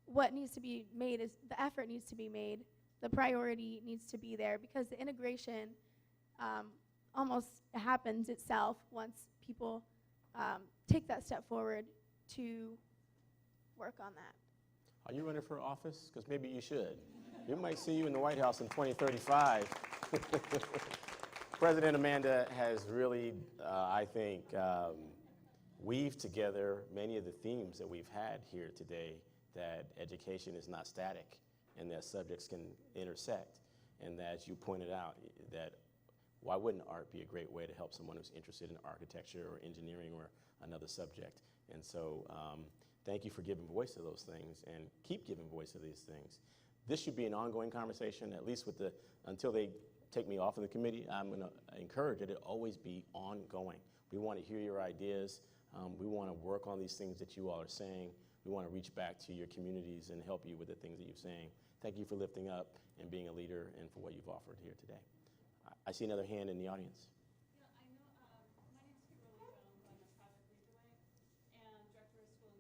what needs to be made is the effort needs to be made, the priority needs to be there, because the integration almost happens itself once people take that step forward to work on that. Are you running for office? Because maybe you should. We might see you in the White House in 2035. President Amanda has really, I think, weaved together many of the themes that we've had here today, that education is not static and that subjects can intersect. And that, as you pointed out, that why wouldn't art be a great way to help someone who's interested in architecture or engineering or another subject? And so thank you for giving voice to those things, and keep giving voice to these things. This should be an ongoing conversation, at least with until they take me off of the committee. I'm going to encourage it to always be ongoing. We want to hear your ideas. We want to work on these things that you all are saying. We want to reach back to your communities and help you with the things that you're saying. Thank you for lifting up and being a leader, and for what you've offered here today. I see another hand in the audience. Yeah, I know, my name's Kimberly Jones. I'm a project lead and director of school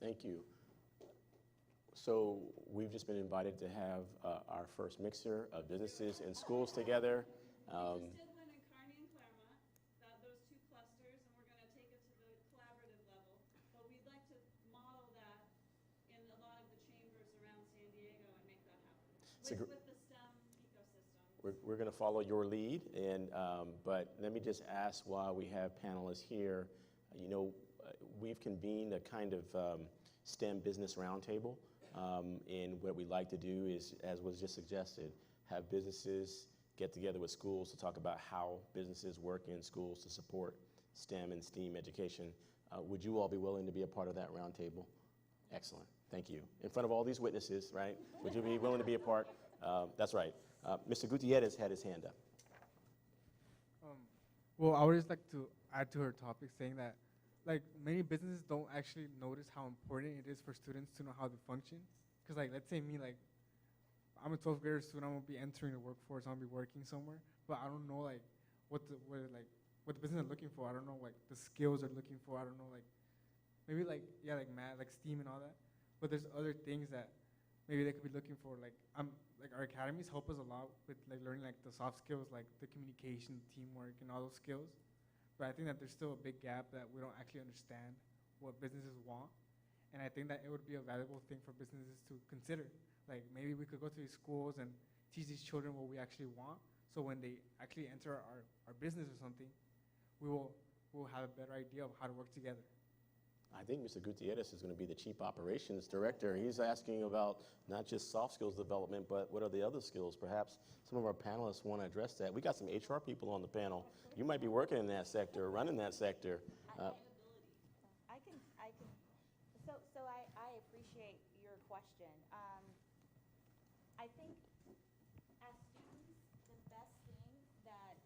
Thank you. So we've just been invited to have our first mixer of businesses and schools together. We just did one in Kearney and Clairemont, those two clusters, and we're going to take it to the collaborative level. But we'd like to model that in a lot of the chambers around San Diego and make that happen with the STEM ecosystem. We're going to follow your lead, and but let me just ask while we have panelists here, you know, we've convened a kind of STEM business roundtable, and what we'd like to do is, as was just suggested, have businesses get together with schools to talk about how businesses work in schools to support STEM and STEAM education. Would you all be willing to be a part of that roundtable? Excellent, thank you. In front of all these witnesses, right? Would you be willing to be a part? That's right. Mr. Gutierrez had his hand up. Well, I would just like to add to her topic saying that, like, many businesses don't actually notice how important it is for students to know how to function. Because, like, let's say me, like, I'm a 12th grader student, I'm going to be entering the workforce, I'm going to be working somewhere, but I don't know, like, what the business is looking for. I don't know, like, the skills they're looking for. I don't know, like, maybe, like, yeah, like math, like STEAM and all that. But there's other things that maybe they could be looking for. Like, our academies help us a lot with, like, learning, like, the soft skills, like the communication, teamwork, and all those skills. But I think that there's still a big gap that we don't actually understand what businesses want. And I think that it would be a valuable thing for businesses to consider. Like, maybe we could go to these schools and teach these children what we actually want. So when they actually enter our business or something, we'll have a better idea of how to work together. I think Mr. Gutierrez is going to be the Chief Operations Director. He's asking about not just soft skills development, but what are the other skills? Perhaps some of our panelists want to address that. We got some HR people on the panel. You might be working in that sector, running that sector. I appreciate your question. I think as students, the best thing that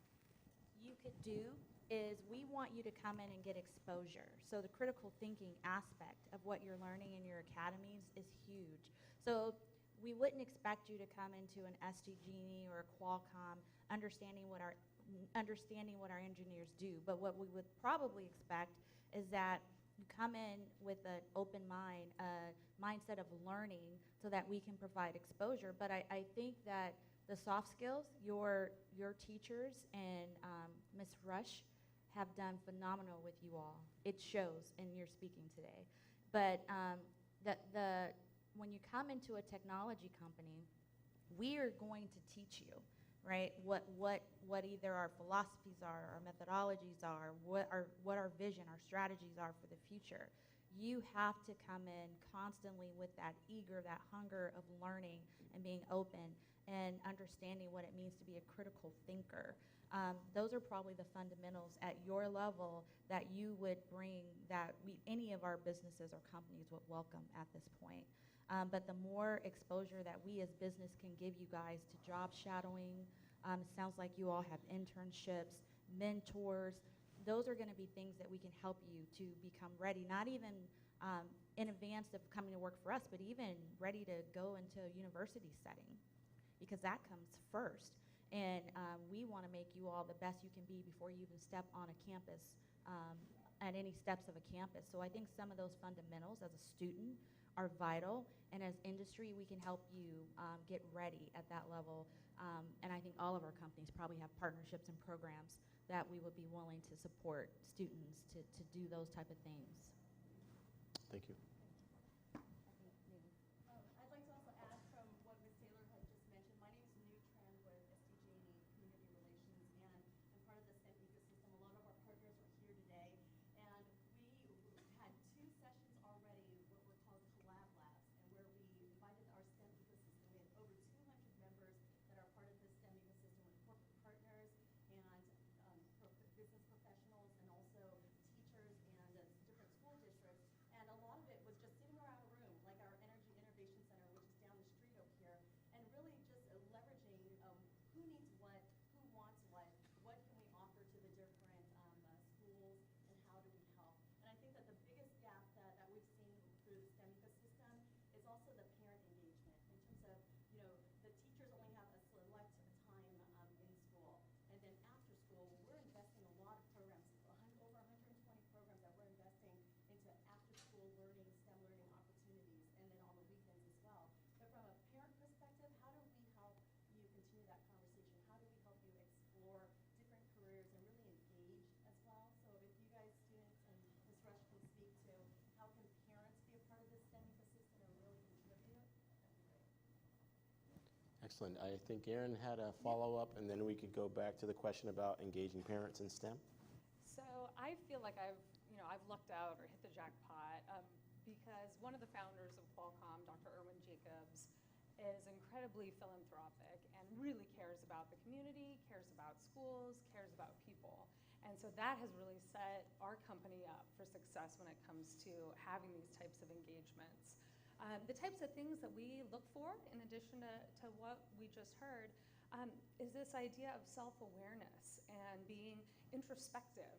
you could do is we want you to come in and get exposure. So the critical thinking aspect of what you're learning in your academies is huge. So we wouldn't expect you to come into an SDG or a Qualcomm understanding what our engineers do. But what we would probably expect is that you come in with an open mind, a mindset of learning so that we can provide exposure. But I think that the soft skills, your teachers and Ms. Rush have done phenomenal with you all. It shows in your speaking today. But when you come into a technology company, we are going to teach you, right, what either our philosophies are, our methodologies are, what our vision, our strategies are for the future. You have to come in constantly with that hunger of learning and being open and understanding what it means to be a critical thinker. Those are probably the fundamentals at your level that you would bring that any of our businesses or companies would welcome at this point. But the more exposure that we as business can give you guys to job shadowing, it sounds like you all have internships, mentors. Those are going to be things that we can help you to become ready, not even in advance of coming to work for us, but even ready to go into a university setting, because that comes first. And we want to make you all the best you can be before you even step on a campus, at any steps of a campus. So I think some of those fundamentals as a student are vital, and as industry, we can help you get ready at that level. And I think all of our companies probably have partnerships and programs that we would be willing to support students to do those type of things. Thank you. I'd like to also add from what Ms. Taylor had just mentioned. My name is New Trend with SDG&E Community Relations, and I'm part of the STEM ecosystem. A lot of our partners are here today, and we had 2 sessions already, what were called Collab Labs, and where we invited our STEM ecosystem. We had over 200 members that are part of the STEM ecosystem with corporate partners and business professionals, and also teachers and different school districts. And a lot of it was Excellent. I think Erin had a follow-up, and then we could go back to the question about engaging parents in STEM. So I feel like I've lucked out or hit the jackpot because one of the founders of Qualcomm, Dr. Erwin Jacobs, is incredibly philanthropic and really cares about the community, cares about schools, cares about people. And so that has really set our company up for success when it comes to having these types of engagements. The types of things that we look for, in addition to what we just heard, is this idea of self-awareness and being introspective.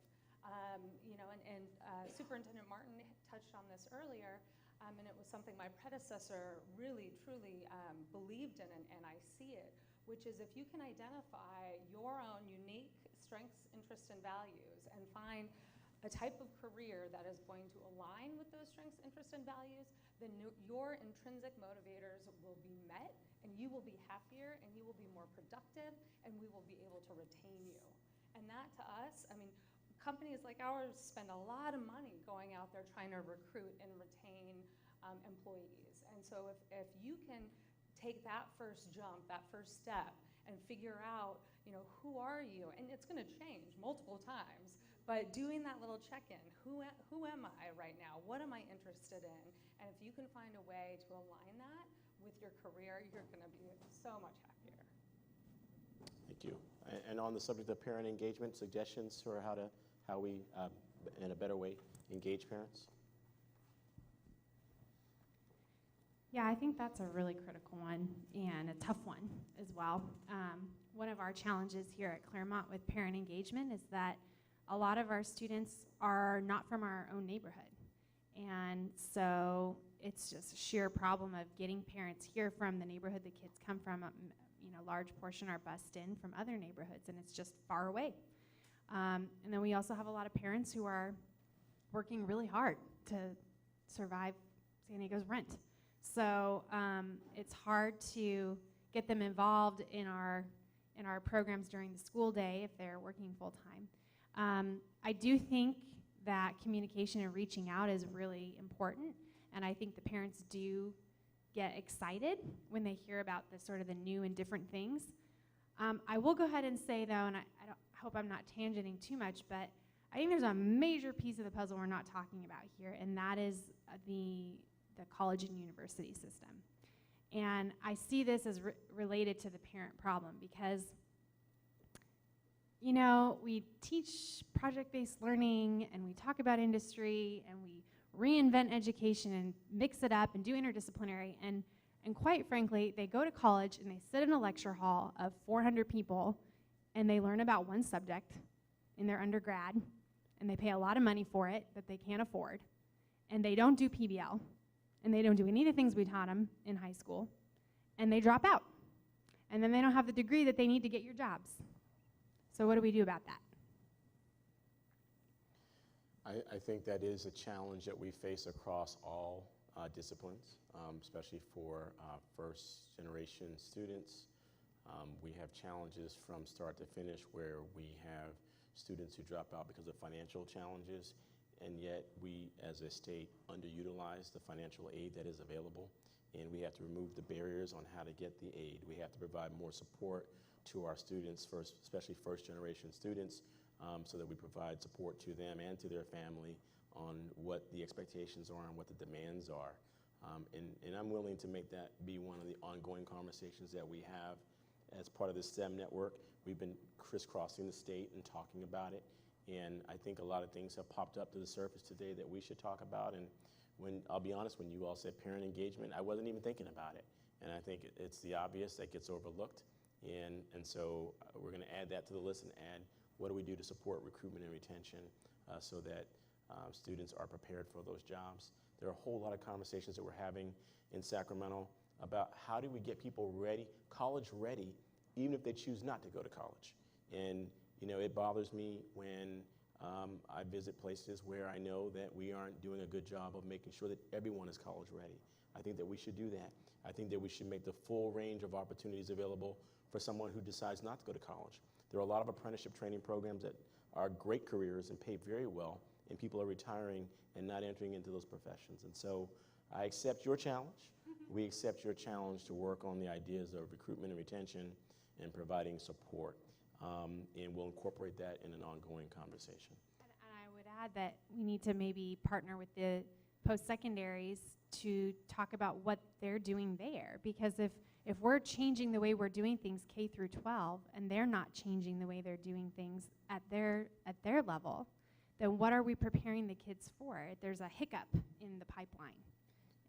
Superintendent Martin touched on this earlier, and it was something my predecessor really, truly believed in, and I see it, which is if you can identify your own unique strengths, interests, and values, and find a type of career that is going to align with those strengths, interests, and values, then your intrinsic motivators will be met, and you will be happier, and you will be more productive, and we will be able to retain you. And that, to us, I mean, companies like ours spend a lot of money going out there trying to recruit and retain employees. And so if you can take that first jump, that first step, and figure out, who are you? And it's going to change multiple times, but doing that little check-in, who am I right now? What am I interested in? And if you can find a way to align that with your career, you're going to be so much happier. Thank you. And on the subject of parent engagement, suggestions for how we, in a better way, engage parents? Yeah, I think that's a really critical one and a tough one as well. One of our challenges here at Clairemont with parent engagement is that a lot of our students are not from our own neighborhood. And so it's just a sheer problem of getting parents here from the neighborhood the kids come from. A large portion are bused in from other neighborhoods, and it's just far away. And then we also have a lot of parents who are working really hard to survive San Diego's rent. So it's hard to get them involved in our programs during the school day if they're working full time. I do think that communication and reaching out is really important, and I think the parents do get excited when they hear about the sort of the new and different things. I will go ahead and say though, and I hope I'm not tangenting too much, but I think there's a major piece of the puzzle we're not talking about here, and that is the college and university system. And I see this as related to the parent problem because, we teach project-based learning and we talk about industry and we reinvent education and mix it up and do interdisciplinary, and quite frankly, they go to college and they sit in a lecture hall of 400 people and they learn about one subject in their undergrad, and they pay a lot of money for it that they can't afford, and they don't do PBL, and they don't do any of the things we taught them in high school, and they drop out. And then they don't have the degree that they need to get your jobs. So what do we do about that? I think that is a challenge that we face across all disciplines, especially for first-generation students. We have challenges from start to finish where we have students who drop out because of financial challenges, and yet we, as a state, underutilize the financial aid that is available, and we have to remove the barriers on how to get the aid. We have to provide more support to our students, especially first-generation students, so that we provide support to them and to their family on what the expectations are and what the demands are. And I'm willing to make that be one of the ongoing conversations that we have as part of the STEM network. We've been crisscrossing the state and talking about it, and I think a lot of things have popped up to the surface today that we should talk about. And I'll be honest, when you all said parent engagement, I wasn't even thinking about it. And I think it's the obvious that gets overlooked. And so we're going to add that to the list and add what do we do to support recruitment and retention so that students are prepared for those jobs. There are a whole lot of conversations that we're having in Sacramento about how do we get people ready, college ready, even if they choose not to go to college. And it bothers me when I visit places where I know that we aren't doing a good job of making sure that everyone is college ready. I think that we should do that. I think that we should make the full range of opportunities available for someone who decides not to go to college. There are a lot of apprenticeship training programs that are great careers and pay very well, and people are retiring and not entering into those professions. And so I accept your challenge. we accept your challenge to work on the ideas of recruitment and retention and providing support. And we'll incorporate that in an ongoing conversation. And I would add that we need to maybe partner with the post-secondaries to talk about what they're doing there. Because if we're changing the way we're doing things K through 12, and they're not changing the way they're doing things at their level, then what are we preparing the kids for? There's a hiccup in the pipeline.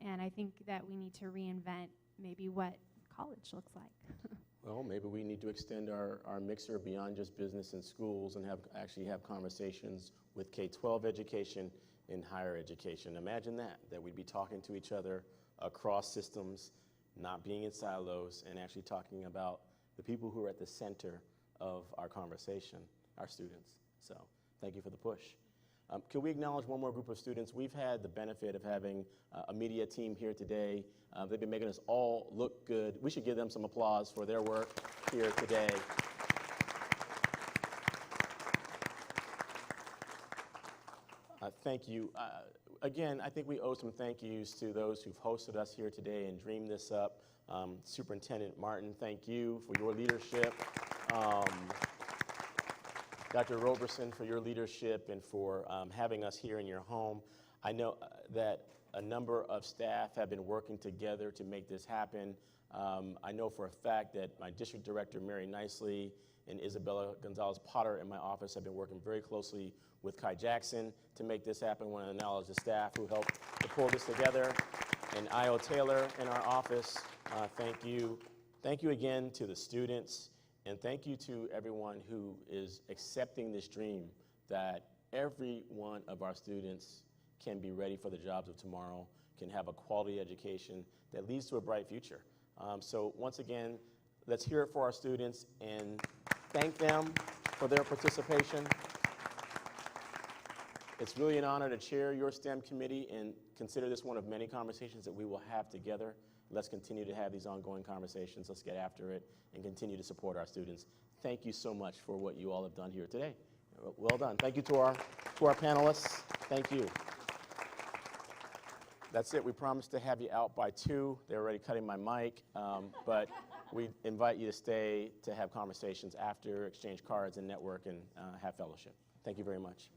And I think that we need to reinvent maybe what college looks like. Well, maybe we need to extend our mixer beyond just business and schools and actually have conversations with K-12 education and higher education. Imagine that we'd be talking to each other across systems, not being in silos, and actually talking about the people who are at the center of our conversation, our students. So thank you for the push. Can we acknowledge one more group of students? We've had the benefit of having a media team here today. They've been making us all look good. We should give them some applause for their work here today. Thank you. Again, I think we owe some thank yous to those who've hosted us here today and dreamed this up. Superintendent Martin, thank you for your leadership. Dr. Roberson, for your leadership and for having us here in your home. I know that a number of staff have been working together to make this happen. I know for a fact that my district director, Mary Nicely, and Isabella Gonzalez-Potter in my office have been working very closely with Kai Jackson to make this happen. I want to acknowledge the staff who helped to pull this together. And Io Taylor in our office, thank you. Thank you again to the students. And thank you to everyone who is accepting this dream that every one of our students can be ready for the jobs of tomorrow, can have a quality education that leads to a bright future. So once again, let's hear it for our students and thank them for their participation. It's really an honor to chair your STEM committee and consider this one of many conversations that we will have together. Let's continue to have these ongoing conversations. Let's get after it and continue to support our students. Thank you so much for what you all have done here today. Well done. Thank you to our panelists. Thank you. That's it. We promised to have you out by 2. They're already cutting my mic, but we invite you to stay to have conversations after, exchange cards and network and have fellowship. Thank you very much.